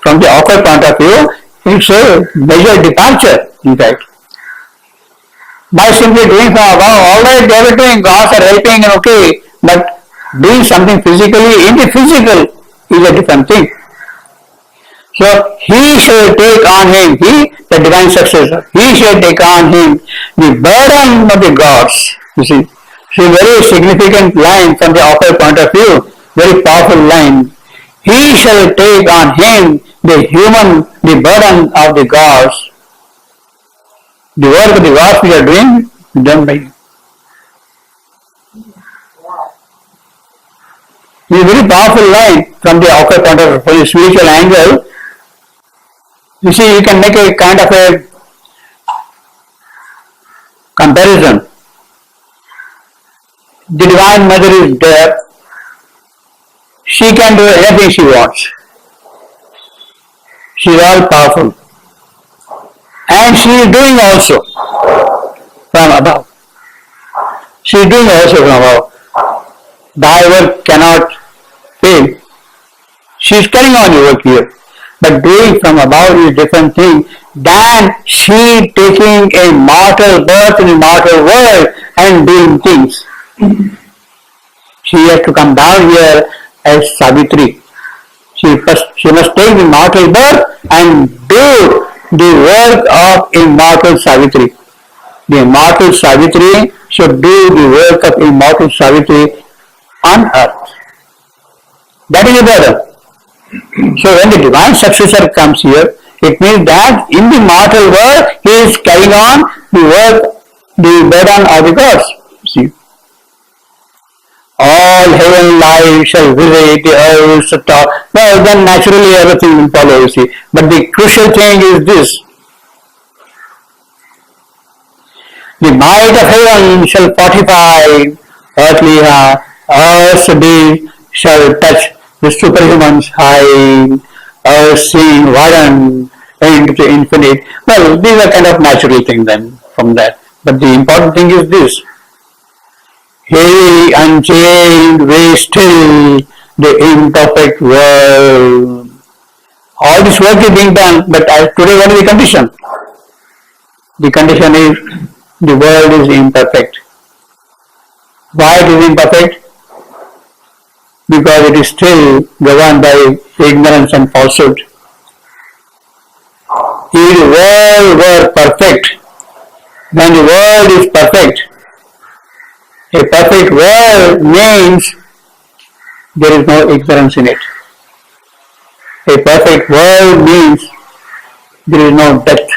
From the author point of view, it's a major departure, in fact. By simply doing from above, all right, everything, gods are helping and okay, but doing something physically in the physical is a different thing. So he shall take on him, he, the divine successor, he shall take on him the burden of the gods. You see, it's a very significant line from the author point of view, very powerful line. He shall take on him the burden of the gods. The work of the gods we are doing, done by him. It's a very powerful line from the author point of view, from the spiritual angle. You see, you can make a kind of a comparison. The Divine Mother is there. She can do anything she wants. She is all powerful. And she is doing also from above. She is doing also from above. Thy work cannot fail. She is carrying on your work here. But doing from above is a different thing than she taking a mortal birth in a mortal world and doing things. She has to come down here as Savitri. She must take the mortal birth and do the work of immortal Savitri. The immortal Savitri should do the work of immortal Savitri on earth. That is the burden. So when the divine successor comes here, it means that in the mortal world he is carrying on the work, the burden of the gods. See, all heaven life shall visit the earth's top. Well, then naturally everything will follow, you see. But the crucial thing is this. The might of heaven shall fortify earthly earth's deed shall touch the superhuman's high, earth seeing widen into the infinite. Well, these are kind of natural things then from that. But the important thing is this. He unchained way still the imperfect world. All this work is being done, but today what is the condition? The condition is the world is imperfect. Why it is imperfect? Because it is still governed by ignorance and falsehood. If the world were perfect, then the world is perfect. A perfect world means there is no ignorance in it. A perfect world means there is no death.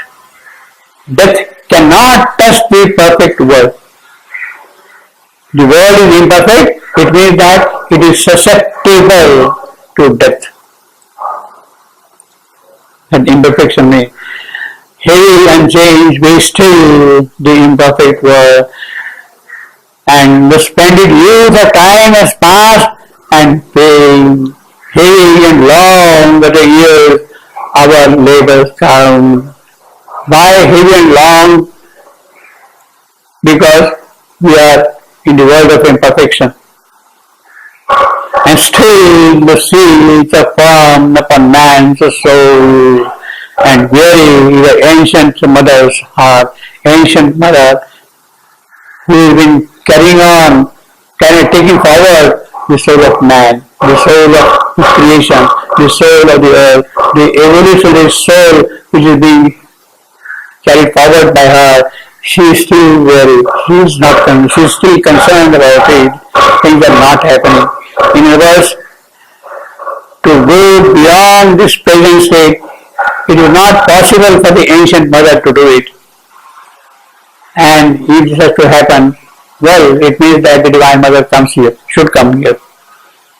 Death cannot touch the perfect world. The world is imperfect, it means that it is susceptible to death. And imperfection means heavy and change may still the imperfect world, and the splendid youth of time has passed, and pain, heavy and long are the years our labors count. Why heavy and long? Because we are in the world of imperfection. And still the seeds are formed upon man's soul, and weary the ancient mother's heart, ancient mother who has been carrying on, taking forward the soul of man, the soul of his creation, the soul of the earth, the evolutionary soul which is being carried forward by her. She is still weary, she is still concerned about it, things are not happening. In other words, to go beyond this present state, it is not possible for the ancient mother to do it. And if this has to happen, well, it means that the Divine Mother comes here, should come here.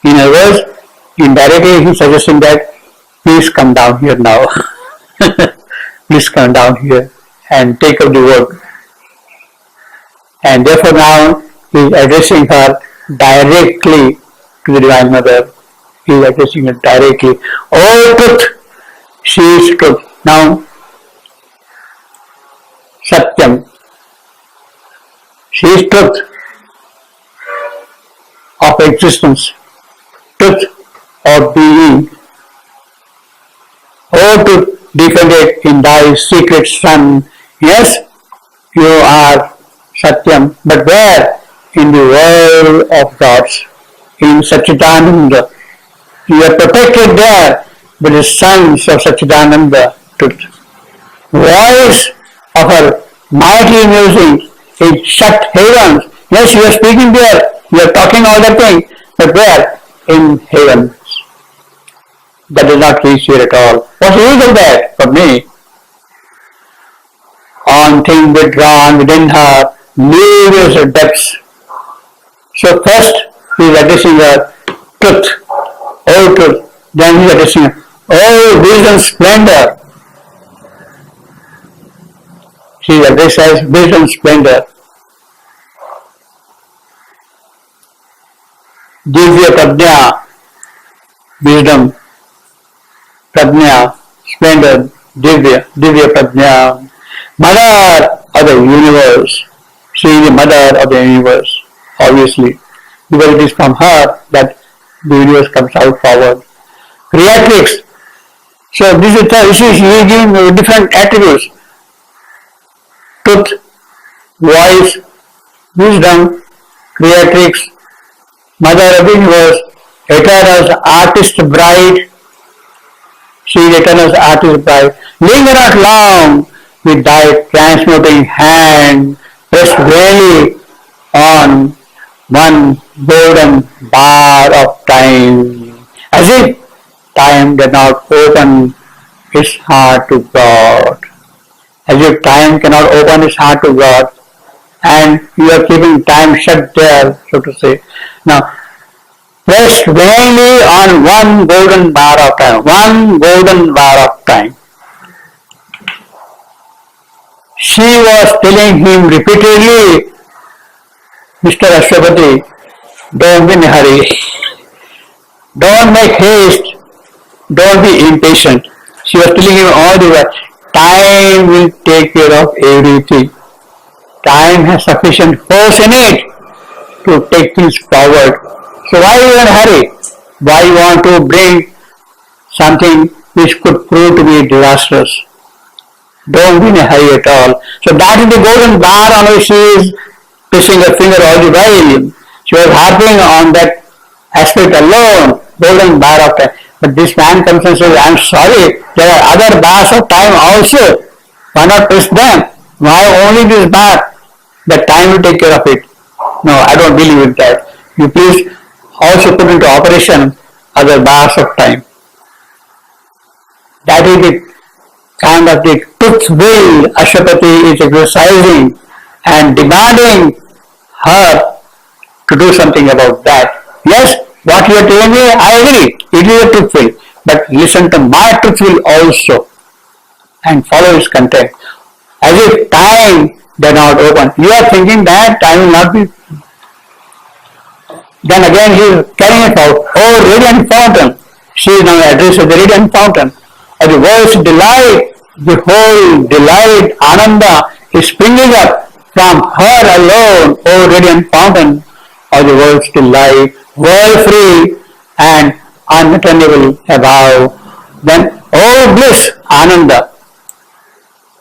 In other words, indirectly he is suggesting that please come down here now. Please come down here and take up the work. And therefore now he is addressing her directly to the Divine Mother. He is addressing her directly. Oh truth, she is truth. Now, Satyam, she is truth of existence, truth of being. Oh truth, defended in thy secret Son. Yes, you are Satyam, but where? In the world of gods, in Satchidananda. You are protected there by the sons of Satchidananda, truth. Voice of her mighty music in shut heavens. Yes, you are speaking there, you are talking all that thing, but where? In heavens. That does not reach here at all. What's the use of that for me? On thing withdrawn within her, leaves depths. So first he is addressing her truth, oh truth. Then he is addressing her, oh wisdom splendor. She is addressed as wisdom splendor. Divya Prajna, wisdom, Prajna, splendor, Divya Prajna, mother of the universe. She is the mother of the universe, obviously, because it is from her that the universe comes out forward. Creatrix. So So this is he is giving different attributes: truth, voice, wisdom, creatrix, mother of the universe, eternal artist bride. She is eternal artist bride. Linger not long with thy transmuting hand, rest really on one golden bar of time, as if time did not open its heart to God. As if time cannot open its heart to God, and you are keeping time shut there, so to say. Now, rest vainly on one golden bar of time. One golden bar of time. She was telling him repeatedly, Mr. Ashwapati, don't be in a hurry. Don't make haste. Don't be impatient. She was telling him all the while, time will take care of everything. Time has sufficient force in it to take things forward. So why you in a hurry? Why you want to bring something which could prove to be disastrous? Don't be in a hurry at all. So that is the golden bar on which she is pressing her finger all the while. She was harping on that aspect alone, golden bar of time. But this man comes and says, I am sorry, there are other bars of time also. Why not press them? Why only this bar? The time will take care of it. No, I don't believe in that. You please also put into operation other bars of time. That is the kind of the truth will Ashwapati is exercising and demanding her to do something about that. Yes, what you are telling me, I agree, it is a truth will, but listen to my truth will also and follow its content. As if time did not open. You are thinking that time will not be. Then again he is carrying it out. Oh, radiant fountain. She is now addressed as the radiant fountain. Or the world's delight, the whole delight, Ananda is springing up from her alone. Oh, radiant fountain of the world's delight, world free and unattainable above. Then, oh bliss, Ananda,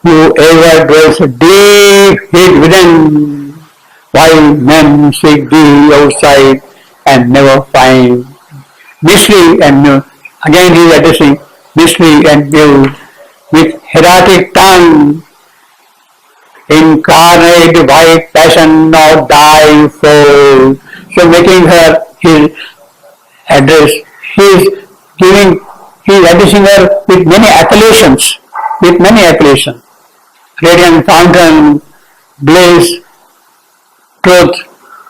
whoever dwells deep hid within, while men seek thee outside and never find. Mystery and new. Again he is addressing mystery and new. With heretic tongue, incarnate white passion of thy soul. So making her his address, he is addressing her with many appellations, Radiant fountain, bliss, truth,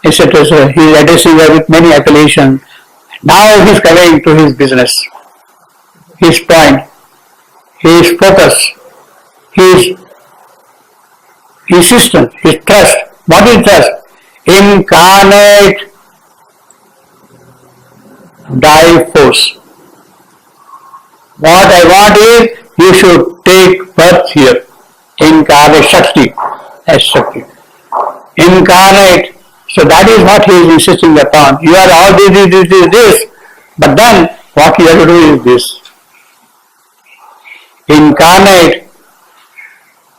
etc. So he is addressing her with many appellations. Now he is coming to his business, his point, his focus, his insistence, his trust. What is trust? Incarnate thy force. What I want is you should take birth here. Incarnate Shakti as Shakti. Incarnate. So that is what he is insisting upon. You are all this. But then what you have to do is this. Incarnate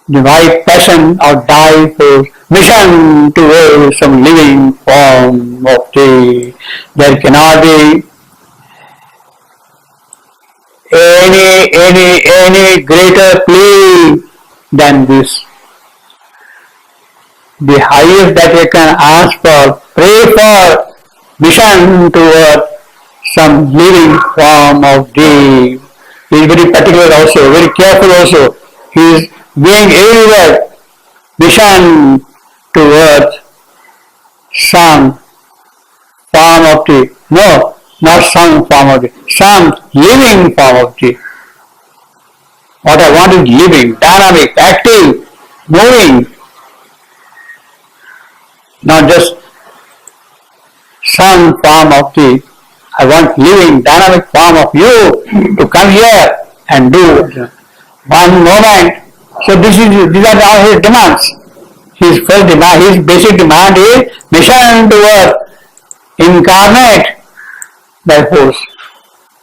the white passion of thy force. Mission to some living form of thee. There cannot be any greater plea than this. The highest that you can ask for, pray for mission toward some living form of thee. He is very particular also, very careful also. He is going everywhere, mission toward some form of thee. No, not some form of thee, some living form of thee. What I want is living, dynamic, active, moving. Not just some form of thee. I want living, dynamic form of you to come here and do one moment. So these are all his demands. His first demand, his basic demand is mission toward incarnate by force.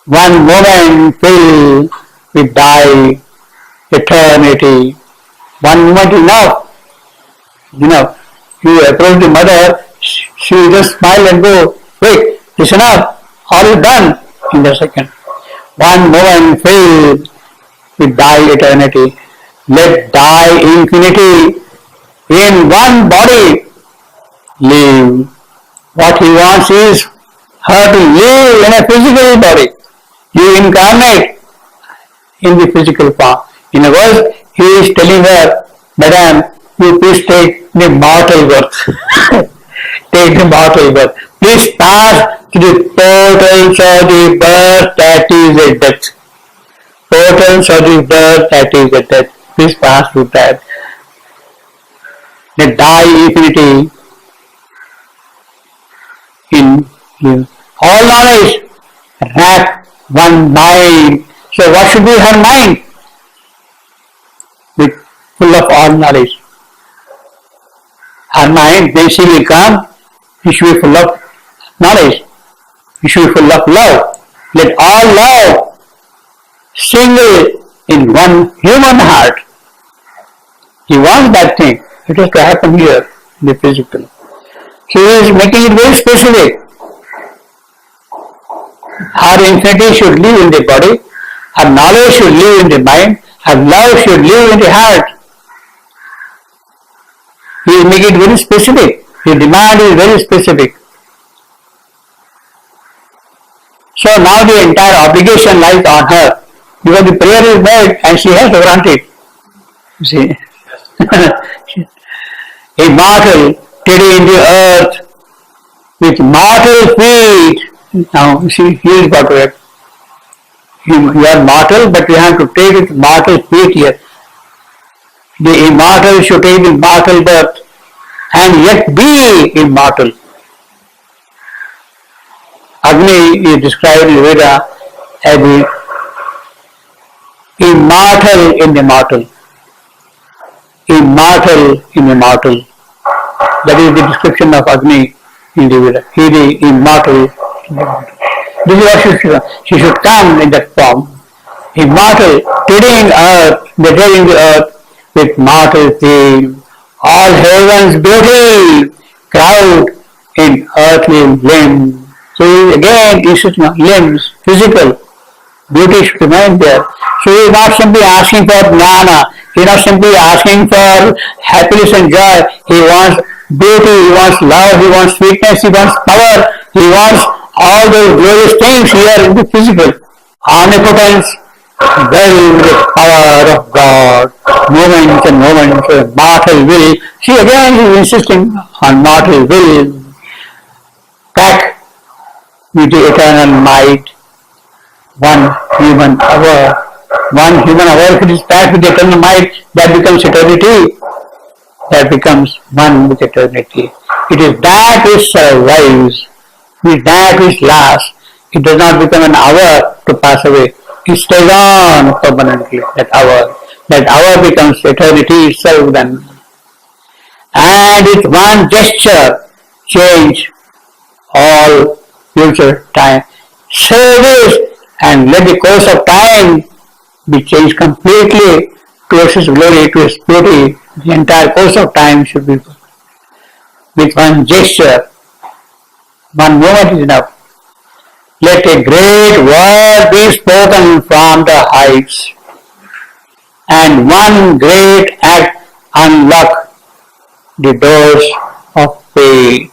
One moment fill we die, eternity. One moment enough. You approach the mother, she will just smile and go, wait, it's enough, all is done in the second. One moment fail, we die eternity. Let die infinity in one body live. What he wants is her to live in a physical body. You incarnate in the physical form. In other words, he is telling her, Madam, you please take the mortal birth. Take the mortal birth. Please pass to the portals of the birth that is a death. Portals of the birth that is a death. Please pass through that. Let die infinity in you. All knowledge wrap one mind. So what should be her mind? With full of all knowledge. Her mind, when she will come, she should be full of knowledge. She should be full of love. Let all love single in one human heart. He wants that thing. It has to happen here, in the physical. So he is making it very specific. Her infinity should live in the body, her knowledge should live in the mind, her love should live in the heart. He will make it very specific. His demand is very specific. So now the entire obligation lies on her, because the prayer is made and she has to grant it. You see? A mortal treading the earth with mortal feet. Now, see, here is what we are. You are mortal, but you have to take with mortal feet here. The immortal should take the mortal birth and yet be immortal. Agni is described in Veda as the immortal in the mortal. Immortal in the mortal. That is the description of Agni in the Veda. He is immortal in the mortal. This is what she should come in that form. Immortal, treading the earth with mortal theme. All heaven's beauty crowd in earthly limbs. So again, this is not limbs, physical. Beauty should remain there. So he is not simply asking for jnana. He is not simply asking for happiness and joy. He wants beauty, he wants love, he wants sweetness, he wants power, he wants all those glorious things here in the physical. Omnipotence, well with the power of God, moments and moments of mortal will. See again he is insisting on mortal will. Back with the eternal might, one human hour. One human hour, if it is packed with eternal might, that becomes eternity. That becomes one with eternity. It is that which survives. It is that which lasts. It does not become an hour to pass away. It stays on permanently, that hour. That hour becomes eternity itself then. And with one gesture, change all future time. Say this and let the course of time be changed completely towards His glory, to His beauty. The entire course of time should be with one gesture. One moment is enough. Let a great word be spoken from the heights, and one great act unlock the doors of fate.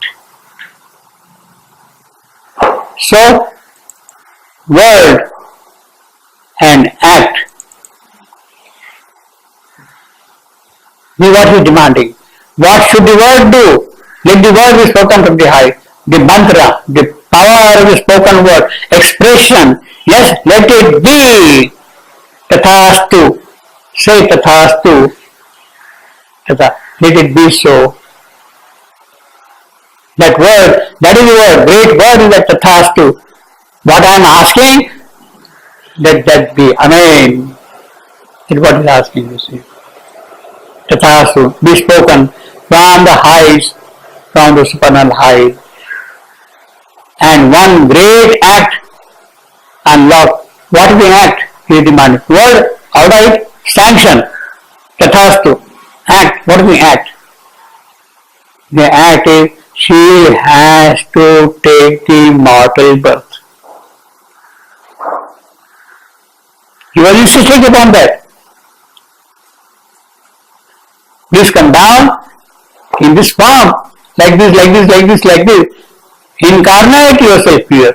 So, word and act. This is what he is demanding. What should the word do? Let the word be spoken from the height. The mantra, the power of the spoken word, expression. Yes, let it be. Tathastu. Say Tathastu. Let it be so. That word, that is the word, great word is that Tathastu. What I am asking, let that be. Amen. That is what he is asking, you see. Tathastu, be spoken from the heights, from the supernal height. And one great act unlock. What is the act? He is demanding. Word, alright, sanction. Tathastu. Act. What is the act? The act is she has to take the mortal birth. He was insisting upon that. Please come down in this form, like this, like this, like this, like this. Incarnate yourself here.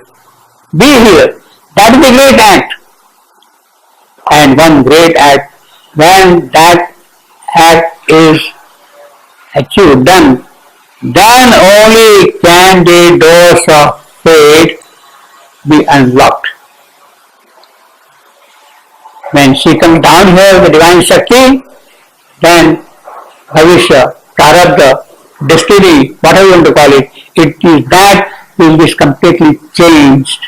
Be here. That is the great act. And one great act, when that act is achieved, done, then only can the doors of fate be unlocked. When she comes down here, the divine Shakti, then Bhavishya, Prarabdha, destiny, whatever you want to call it, it is that which is completely changed.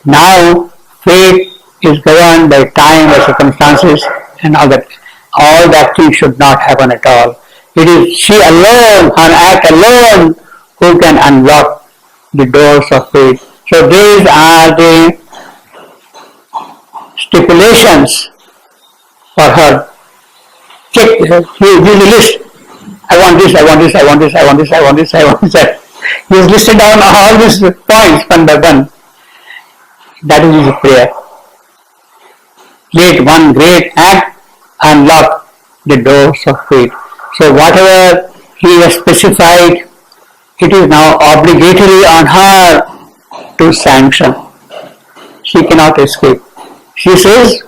Now, fate is governed by time or circumstances and all that. All that things should not happen at all. It is she alone, her act alone, who can unlock the doors of fate. So these are the stipulations for her. Check, he gives a list. I want this, I want this, I want this, I want this, I want this, I want this. He has listed down all these points one by one. That is his prayer. Let one great act unlock the doors of fate. So whatever he has specified, it is now obligatory on her to sanction. She cannot escape. She says,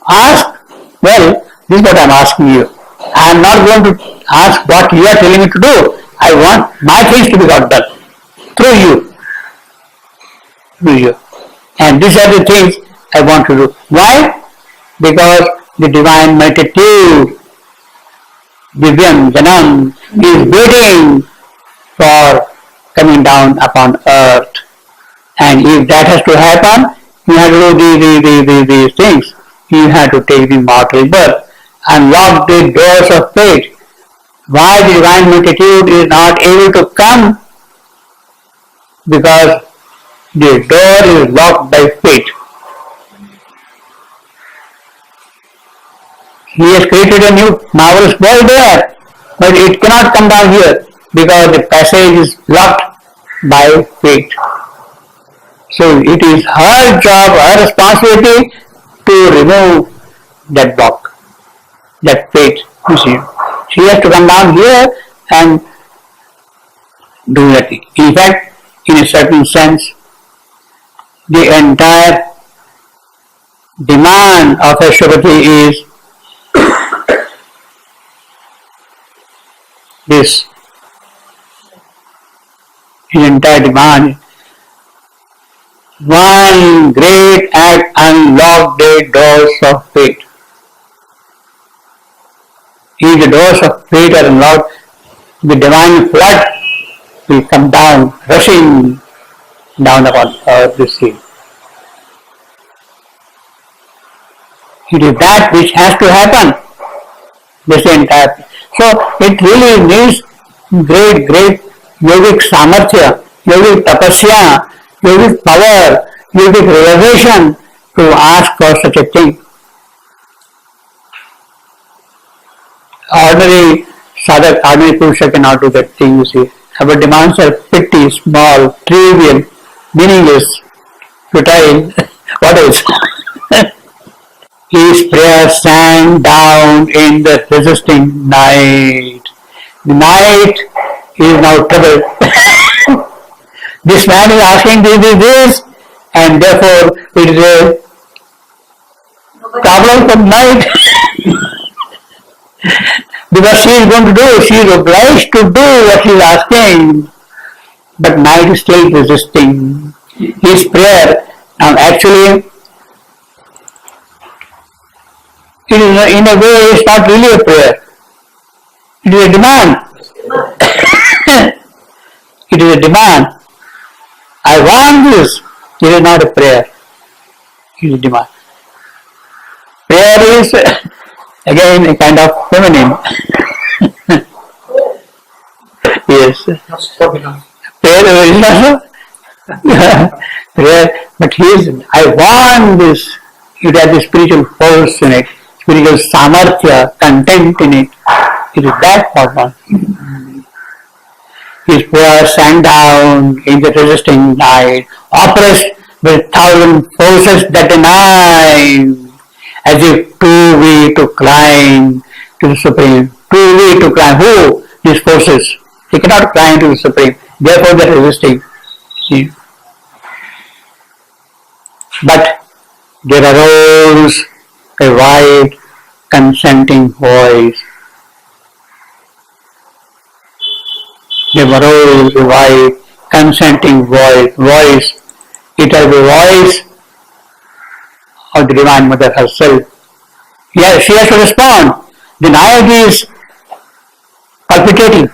ask, well, this is what I am asking you. I am not going to ask what you are telling me to do. I want my things to be got done. Through you. Through you. And these are the things I want to do. Why? Because the divine multitude, Divyam Janam, is waiting for coming down upon earth. And if that has to happen, you have to do these things. You have to take the mortal birth. Unlock the doors of fate. Why the divine multitude is not able to come? Because the door is locked by fate. He has created a new marvelous world there, but it cannot come down here because the passage is blocked by fate. So it is her job, her responsibility to remove that block, that fate. You see, she has to come down here and do that. In fact, in a certain sense, the entire demand of Ashwapati is this. His entire demand. One great act unlocked the doors of fate. If the doors of fate are unlocked, the divine flood will come down, rushing down upon earth this sea. It is that which has to happen. This entire. So it really needs great yogic samarthya, yogic tapasya, yogic power, yogic realization to ask for such a thing. Ordinary sadhak, ordinary purusha cannot do that thing, you see. Our demands are petty, small, trivial, meaningless, futile, what else? His prayer sang down in the resisting night. The night is now troubled. This man is asking this, and therefore it is a problem for night. Because she is going to do, she is obliged to do what he is asking. But night is still resisting. His prayer, now actually, it is in a way it's not really a prayer. It is a demand. It is a demand. I want this. It is not a prayer. It is a demand. Prayer is again a kind of feminine. Yes. Not strong enough. Prayer is not prayer, but he is, I want this. it has the spiritual force in it, spiritual samarthya, content in it. It is that Bhagavan. His poor sand down in the resisting night, oppressed with thousand forces that deny, as if too weak to climb to the Supreme. Too weak to climb. Who? These forces. They cannot climb to the Supreme. Therefore they are resisting. See? But there arose a white consenting voice. There arose a white consenting voice. It was the voice of the Divine Mother herself. Yes, she has to respond. The Nayak is palpitating,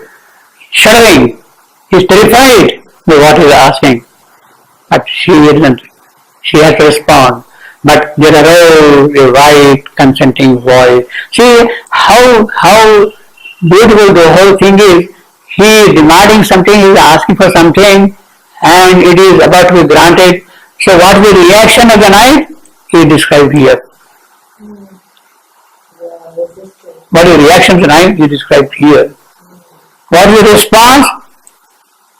shuddering. He is terrified by what he is asking. But she isn't. She has to respond. But there arose a white consenting voice. See how beautiful the whole thing is. He is demanding something, he is asking for something, and it is about to be granted. So what is the reaction of the night? He is described here. What is the reaction of the night? He is described here. What is the response?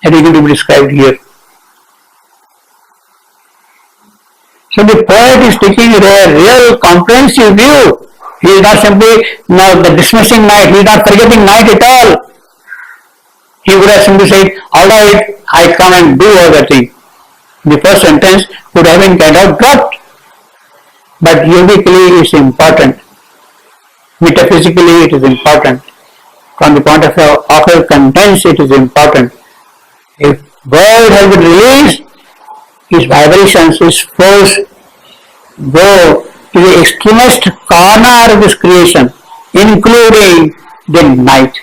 That is going to be described here. So the poet is taking a real comprehensive view. He is not simply the dismissing night, he is not forgetting night at all. He would have simply said, all right, I come and do all the thing. The first sentence would have been kind of dropped. But yogically it is important. Metaphysically it is important. From the point of view of her contents it is important. If word has been released, his vibrations, his force go to the extremest corner of this creation, including the night.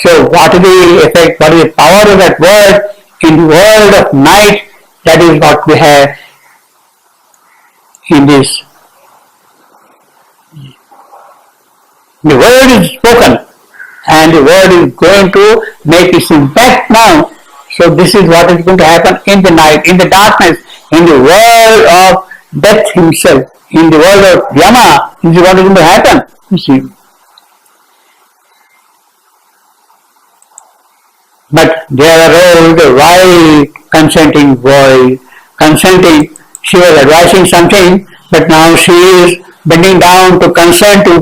So what is the effect, what is the power of that word in the world of night? That is what we have in this. The word is spoken and the word is going to make its impact now. So this is what is going to happen in the night, in the darkness, in the world of death himself, in the world of Yama. This is what is going to happen. You see. But there arose a white consenting voice. Consenting, she was advising something, but now she is bending down to consent to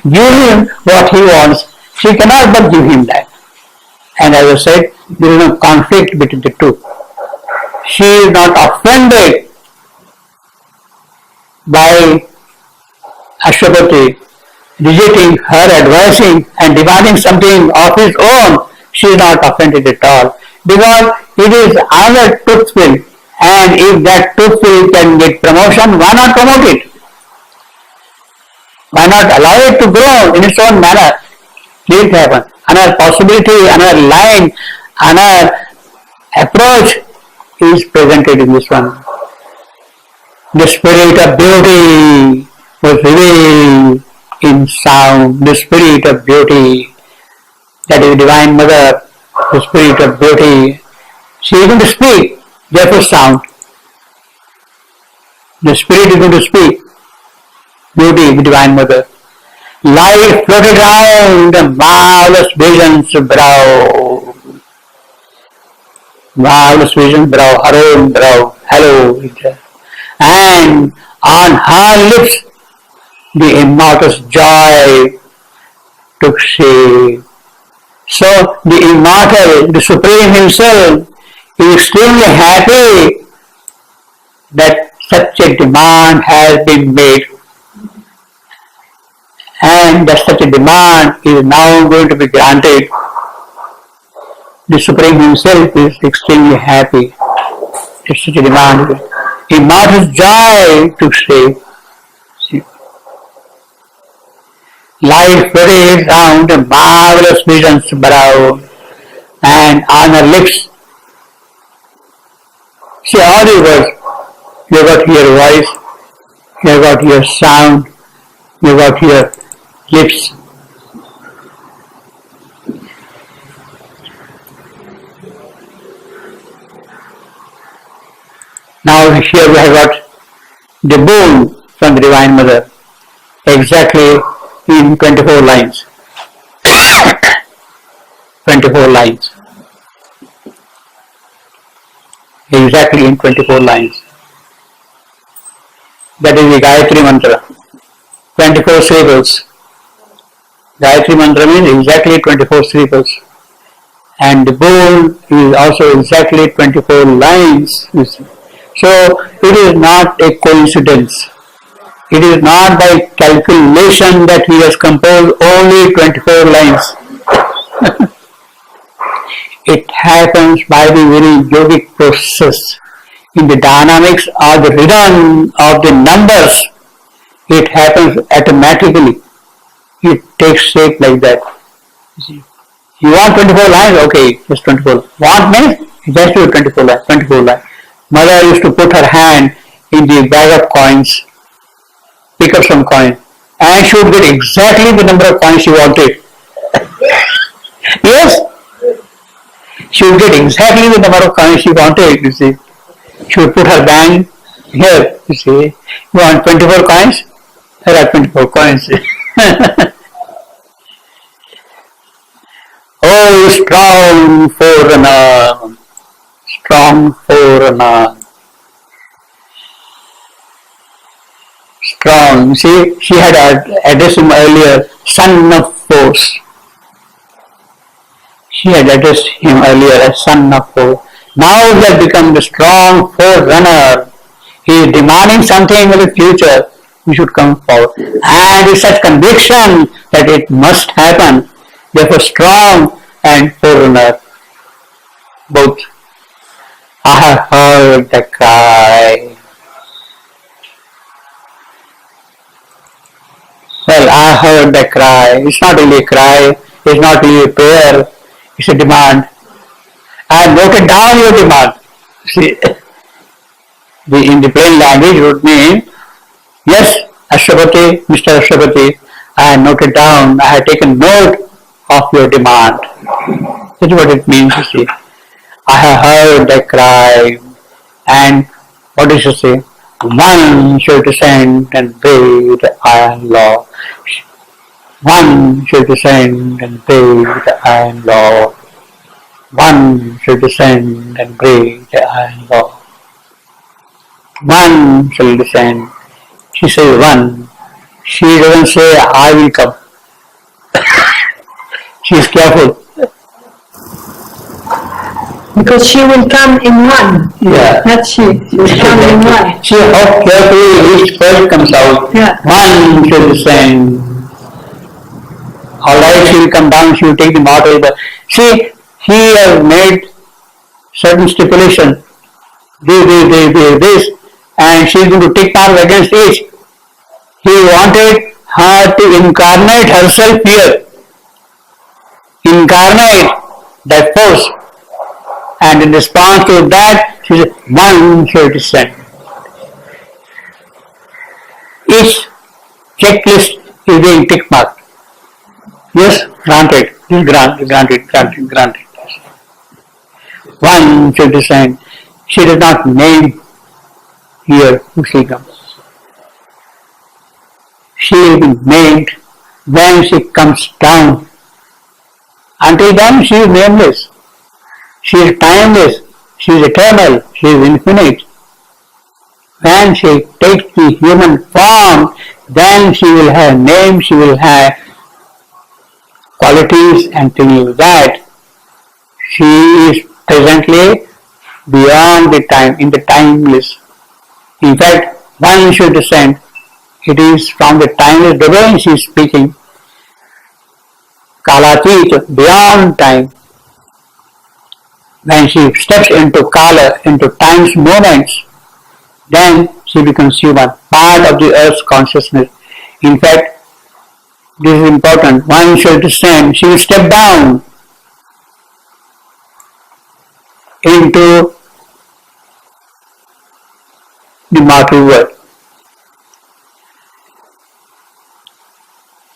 give him what he wants. She cannot but give him that. And as I said, there is no conflict between the two. She is not offended by Ashwapati rejecting her advising and demanding something of his own. She is not offended at all, because it is another truthful, and if that truthful can get promotion, why not promote it? Why not allow it to grow in its own manner? Let it happen. Another possibility, another line, another approach is presented in this one. The spirit of beauty was revealed in sound. The spirit of beauty, that is Divine Mother, the spirit of beauty. She is going to speak, therefore sound. The spirit is going to speak. Beauty, the Divine Mother. Light floated round the marvelous vision's brow. Marvelous vision's brow, her own brow. Hello. And on her lips the immortal joy took shape. So the immortal, the Supreme himself is extremely happy that such a demand has been made, and that such a demand is now going to be granted. The Supreme himself is extremely happy that such a demand. Immortal joy took shape. Light floated round a marvelous vision's brow, and on her lips. See all these words. You got your voice, you got your sound, you got your lips. Now here we have got the boon from the Divine Mother, exactly in 24 lines. 24 lines. Exactly in 24 lines. That is the Gayatri Mantra. 24 syllables. Gayatri Mantra means exactly 24 syllables. And the bowl is also exactly 24 lines. So it is not a coincidence. It is not by calculation that he has composed only 24 lines. It happens by the very yogic process. In the dynamics of the rhythm of the numbers, it happens automatically. It takes shape like that. You want 24 lines? Okay, just 24. Want means? Just do 24 lines. 24 lines. Mother used to put her hand in the bag of coins, pick up some coins, and she would get exactly the number of coins she wanted. Yes? She would get exactly the number of coins she wanted, you see. She would put her band here, you see. You want 24 coins? There are 24 coins. Oh, strong forerunner, strong forerunner. Strong. See, she had addressed him earlier, son of force. She had addressed him earlier as son of force. Now he has become the strong forerunner. He is demanding something in the future. He should come forward. And with such conviction that it must happen. Therefore strong and forerunner. Both. I have heard the cry. Well, I heard the cry. It's not really a cry. It's not really a prayer. It's a demand. I have noted down your demand. See, in the plain language would mean, yes, Ashwapati, Mr. Ashwapati, I have noted down, I have taken note of your demand. That's what it means, you see. I have heard the cry, and what does it say? One shall descend and break the iron law. One shall descend and break the iron law. One shall descend and break the iron law. One shall descend. She says one. She doesn't say I will come. She is careful. Because she will come in one. Yeah. Not she. She will come in one. See how carefully each word comes out. Yeah. One shall descend. Alright, she will come down, she will take the mortal. But see, he has made certain stipulation. This, and she is going to take part against each. He wanted her to incarnate herself here. Incarnate that force. And in response to that, she said, one shall descend. Each checklist is being tick marked. Yes, granted, granted. One shall descend. She does not name here who she comes. She will be named when she comes down. Until then, she is nameless. She is timeless. She is eternal. She is infinite. When she takes the human form, then she will have name, she will have qualities and things like that. She is presently beyond the time, in the timeless. In fact, one should descend. It is from the timeless domain she is speaking. Kalatit, beyond time. When she steps into Kala, into time's moments, then she becomes human, part of the earth's consciousness. In fact, this is important. One shall descend, she will step down into the mortal world.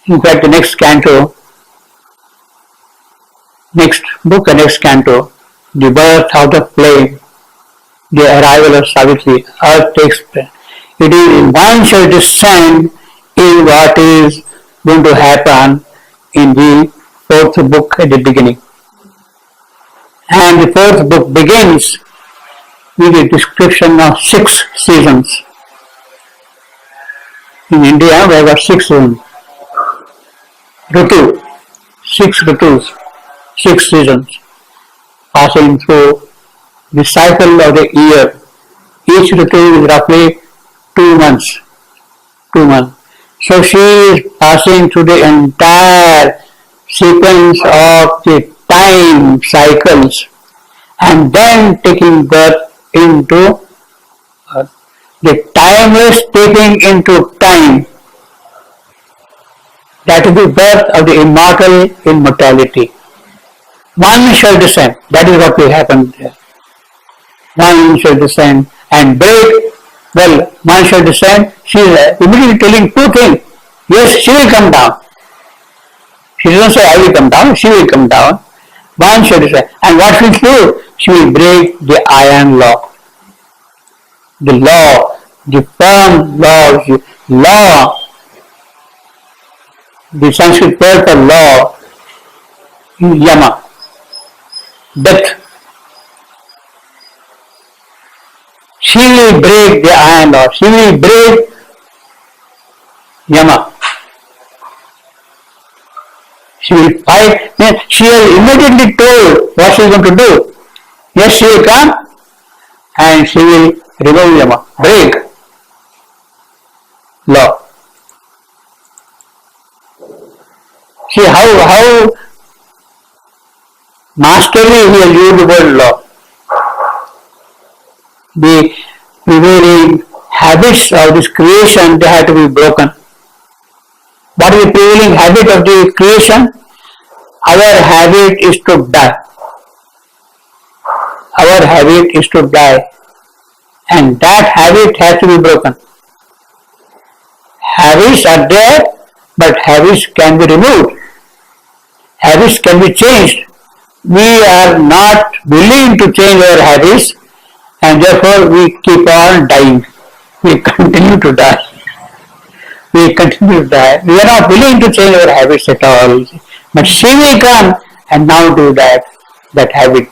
In fact, the next canto, next book and next canto, the birth out of flame, the arrival of Savitri, earth takes place. It is one shall descend is what is going to happen in the fourth book at the beginning. And the fourth book begins with a description of 6 seasons. In India, there were 6 seasons. Ritu, 6 ritus, 6 seasons, passing through the cycle of the year. Each ritu is roughly 2 months. 2 months. So she is passing through the entire sequence of the time cycles and then taking birth into the timeless taking into time. That is the birth of the immortal immortality. One shall descend. That is what will happen there. One shall descend and break. Well, one shall descend. She is immediately telling 2 things. Yes, she will come down. She doesn't say I will come down. She will come down. One shall descend. And what will she do? She will break the iron law. The law, the firm law, the Sanskrit word for law, yama, death. She will break the iron law. She will break yama. She will fight. She has immediately told what she is going to do. Yes, she will come and she will remove yama, break law. See how masterly he has used the word law. The prevailing habits of this creation, they have to be broken. What is the prevailing habit of the creation? Our habit is to die. Our habit is to die. And that habit has to be broken. Habits are there, but habits can be removed. Habits can be changed. We are not willing to change our habits, and therefore we keep on dying. We continue to die. We continue to die. We are not willing to change our habits at all. But she will come and now do that habit.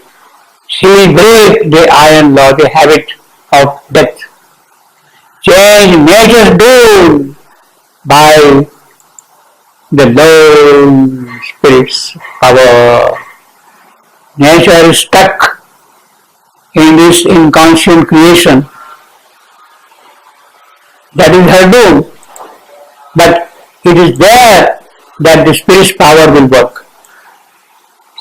She will break the iron law, the habit of death. Change nature's doom by the lone spirit's power. Nature is stuck in this inconscient creation. That is her doom. But it is there that the spirit's power will work.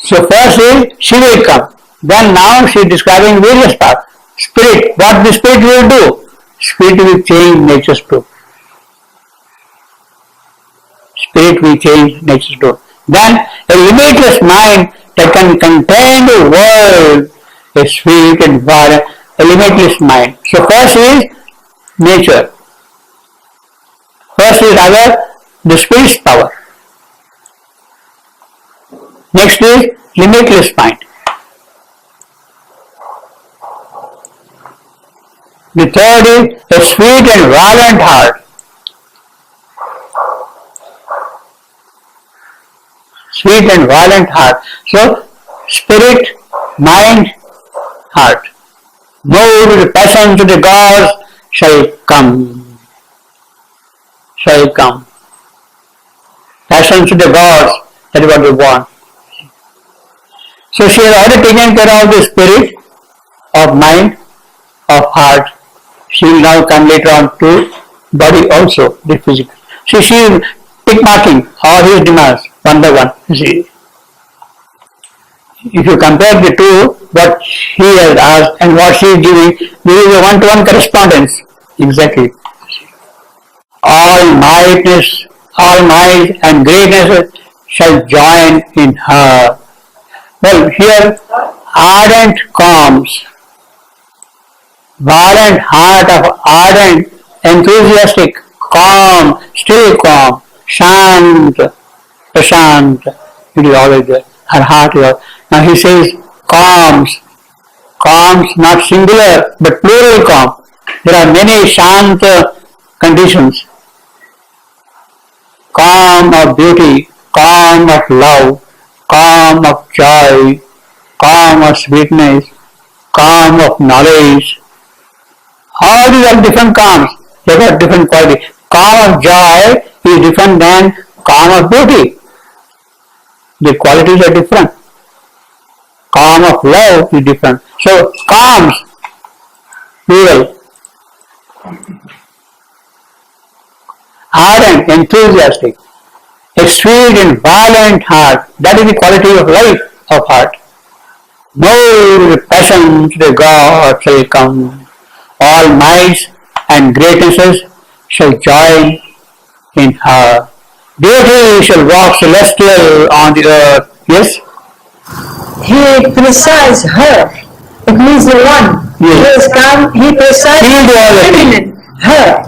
So first is she will come. Then now she is describing various parts. Spirit, what the spirit will do? Spirit will change nature's doom. Spirit will change nature's doom. Then a limitless mind that can contain the world, a sweet and violent, a limitless mind. So first is nature. First is rather the spirit's power. Next is limitless mind. The third is a sweet and violent heart. Sweet and violent heart. So, spirit, mind, heart. Moved with the passions of the gods shall come. Shall come. Passions of the gods, that is what we want. So she has already taken care of the spirit, of mind, of heart. She will now come later on to body also, the physical. So she is tick marking all his demands one by one. See, if you compare the two, what he has asked and what she is giving, there is a one-to-one correspondence. Exactly. All mightness, all might and greatness shall join in her. Well, here, ardent calms, violent heart of ardent, enthusiastic, calm, still calm, shant, prashant, it is always there. Her heart is always. Now he says calms, calms not singular but plural calm. There are many Shanta conditions. Calm of beauty, calm of love, calm of joy, calm of sweetness, calm of knowledge. All these are different calms. They have different qualities. Calm of joy is different than calm of beauty. The qualities are different. Calm of love is different. So calms, plural. Ardent, enthusiastic, a sweet and violent heart. That is the quality of life of heart. No passions the God shall come. All mights and greatnesses shall join in her. Beauty shall walk celestial on the earth. Yes? He presides her. It means the one. Yes. He is calm. He presides He will do all the feminine. Her.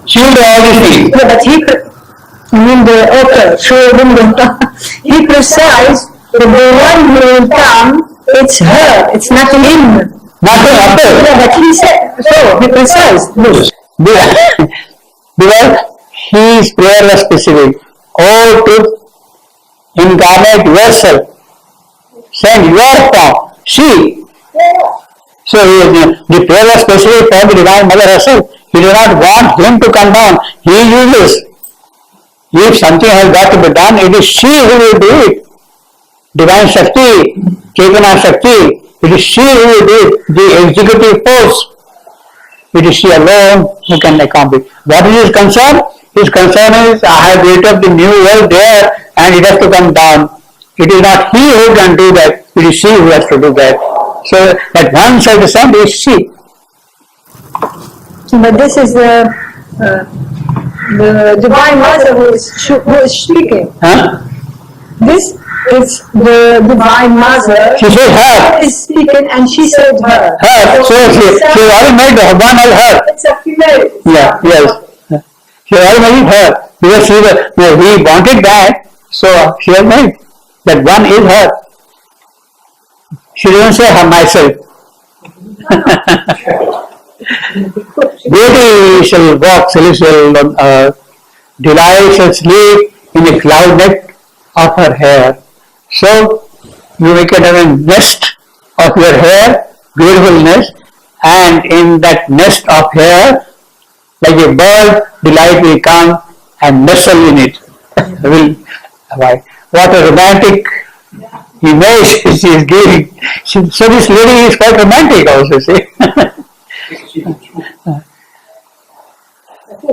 She will do all these things. Yeah, but I mean the author, he presides, but the one who will come, it's her, it's not him. Not the other. Yeah, but he said, so he presides this. Because his prayer was specific. Oh, to incarnate yourself. Send your form. She. So the prayer was specific for the Divine Mother herself. He did not want him to come down. He uses. If something has got to be done, it is she who will do it. Divine Shakti, Chaitanya Shakti, it is she who will do it. The executive force. It is she alone who can accomplish. What is his concern? His concern is, I have built up the new world there and it has to come down. It is not he who can do that. It is she who has to do that. So that one side of the sun is she. But this is the Divine Mother who is speaking. Huh? This is the Divine Mother She said her. is speaking and she said her. Her. So she already made one as her. It's a female. Yeah, yes. She already made her. Because he wanted that, so she has made. That one is her. She doesn't say her myself. Beauty shall walk celestial on earth. Delight shall sleep in the cloudlet of her hair. So you make it a nest of your hair, beautiful nest, and in that nest of hair, like a bird, delight will come and nestle in it. What a romantic image she is giving. So this lady is quite romantic also, see.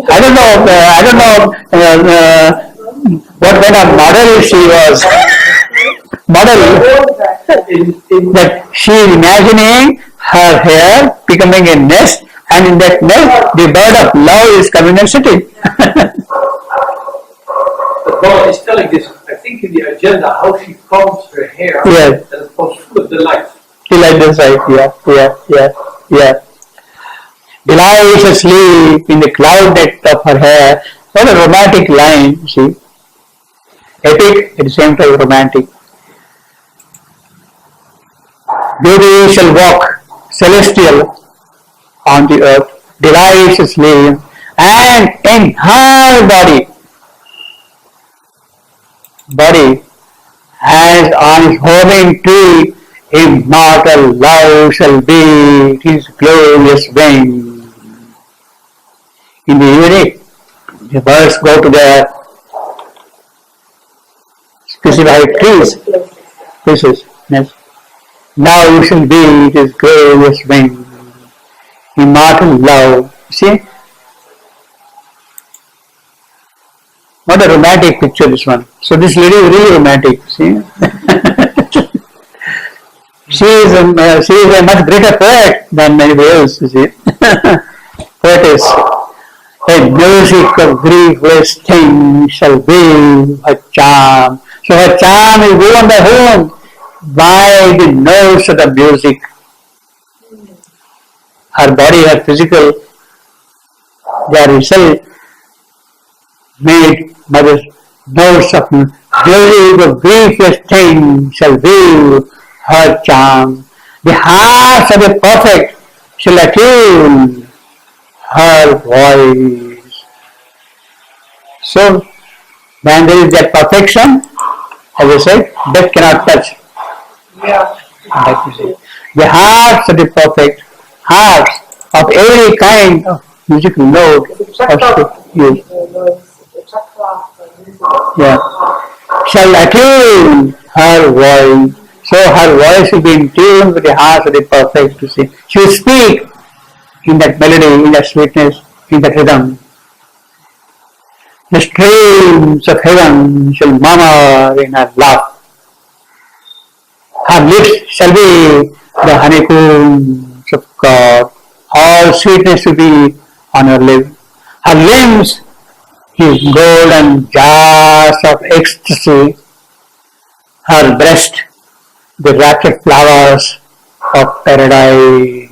I don't know what kind of model she was. That she is imagining her hair becoming a nest, and in that nest the bird of love is coming and sitting. The Lord is telling this, I think, in the agenda, how she combs her hair, Yes. and it comes full of delight. Delight the sight, yeah. Delight shall sleep in the cloudlet of her hair. What a romantic line, see. Epic, at the same time romantic. Beauty shall walk celestial on the earth. Delight shall sleep, and in her body as on his homing tree, immortal love shall be his glorious wing. In the evening, the birds go to their specified trees. Places. Yes. Now you shall be his glorious wing. Immortal love. See? What a romantic picture, this one. So this lady is really romantic. See? She is a much greater poet than anybody else. You see? Poetess. A music of griefless things shall be her charm. So her charm is given by whom? By the notes of the music. Her body, her physical, they are itself made by the notes of music of griefless things shall be her charm. The hearts of the perfect shall attune her voice. So, when there is that perfection, as I said, death cannot touch. Yeah. Like you say. The hearts of the perfect, hearts of every kind of musical note, yeah, shall attune her voice. So her voice will be in tune with the hearts of the perfect to see. She will speak in that melody, in that sweetness, in that rhythm. The streams of heaven shall murmur in her love. Her lips shall be the honeycombs of God. All sweetness will be on her lips. Her limbs, his golden jars of ecstasy. Her breast, the raptured flowers of paradise.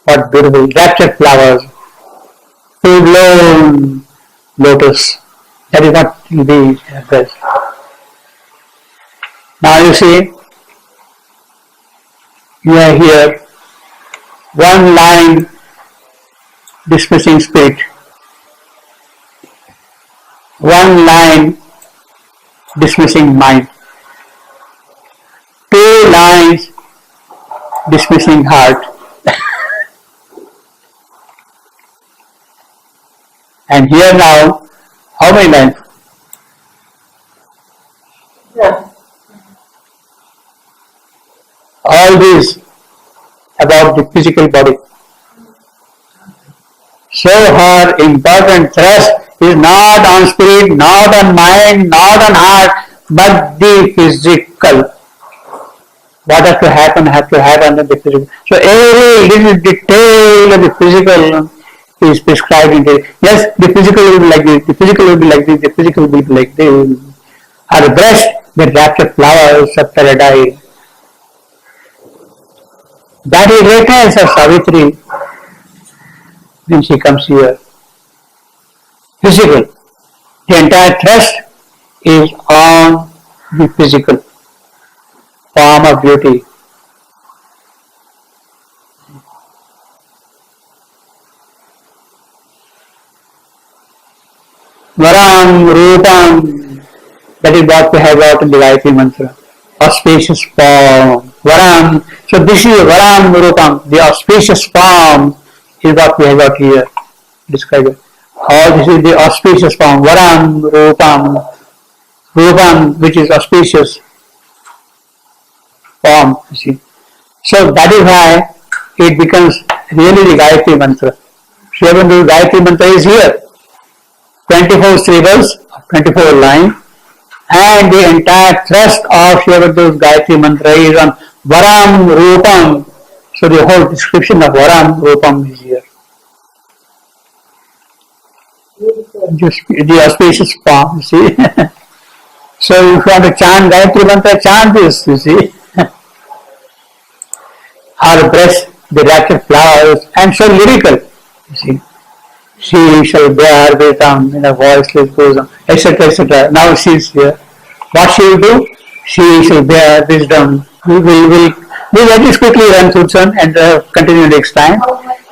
What beautiful raptured flowers. Full-blown lotus. That is what will be her breast. Now you see, you are here, one line dismissing spirit, one line dismissing mind, two lines dismissing heart, and here now, how many lines? Yeah. All these about the physical body. So her important thrust is not on spirit, not on mind, not on heart, but the physical. What has to happen in the physical. So every little detail of the physical is prescribed in this. Yes, the physical will be like this, the physical will be like this, the physical will be like this. Her breast, the raptured flowers of paradise. That is written as Savitri when she comes here. Physical. The entire thrust is on the physical form of beauty. Varam, Rupam, that is what we have got in the Gayatri Mantra. Auspicious form. Varam. So this is Varam Rupam, the auspicious form is what we have got here described. This is the auspicious form, Varam Rupam. Rupam, which is auspicious form, you see. So that is why it becomes really the Gayatri Mantra. Shivandu Gayatri Mantra is here. 24 syllables, 24 lines, and the entire thrust of Shivandu's Gayatri Mantra is on Varam Rupam. So the whole description of Varam Rupam is here. Just the auspicious form, you see. So if you want to chant Gayatri Mantra, chant this, you see. Her breast, the raptured flowers, and so lyrical, you see. She shall bear Vetam in a voiceless bosom, etc., etc. Now she is here. What she will do? She shall bear wisdom. We let this quickly run through some and continue next time.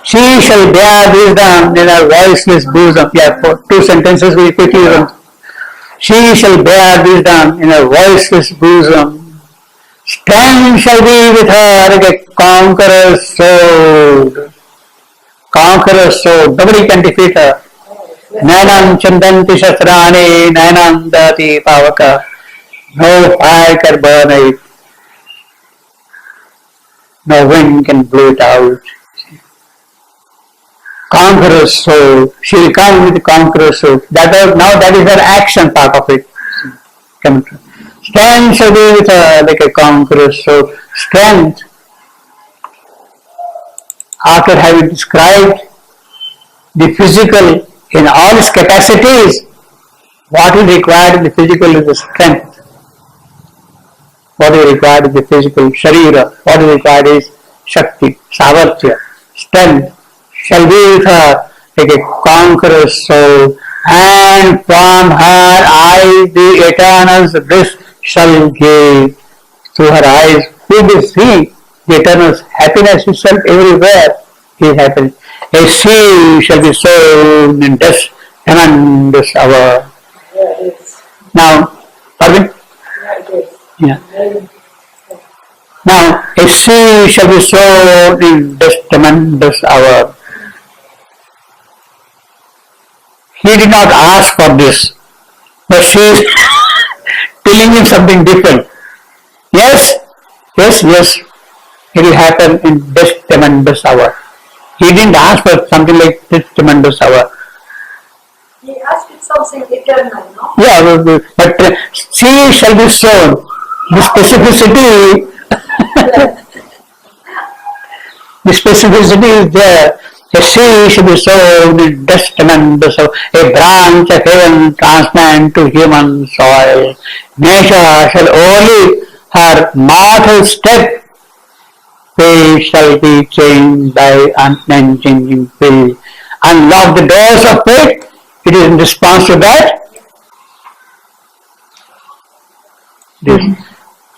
She shall bear wisdom in a voiceless bosom. Yeah, for 2 sentences we quickly run. She shall bear wisdom in a voiceless bosom. Strength shall be with her like a conqueror's sword. Conqueror's sword. Nobody can defeat her. Nainam chandanti shastrani, nainam dati pavaka. No fire can burn it. No wind can blow it out. Conqueror's sword. She will come with the conqueror's sword. That is her action part of it. Strength shall be with her like a conqueror's sword. Strength. After having described the physical in all its capacities, what is required in the physical is the strength. What is required is the physical sharira. What is required is shakti, savartya, strength shall be with her like a conqueror's soul, and from her eyes the eternal's bliss shall give. Through her eyes we will see the eternal's happiness itself everywhere. He happens. A sea shall be sown in dust tremendous hour. Yeah, it is. Now, pardon? Yeah, it is. Yeah. Very- Now, a sea shall be sown in this tremendous hour. He did not ask for this, but she is telling him something different. Yes, yes, it will happen in this tremendous hour. He didn't ask for something like this tremendous hour. He asked it something eternal, no? Yeah, but sea shall be sown. The specificity, the specificity is there. A sea should be sown in dust tremendous hour. A branch of heaven transplant to human soil. Nature shall overleap her mortal step. Fate shall be changed by unchanging will. Unlock the doors of fate. It is in response to that.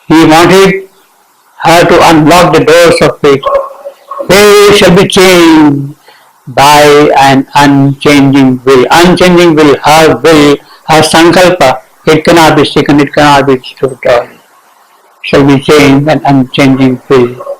He wanted her to unlock the doors of fate. Fate shall be changed by an unchanging will. Unchanging will, her sankalpa, it cannot be shaken, it cannot be destroyed. Shall be changed by an unchanging will.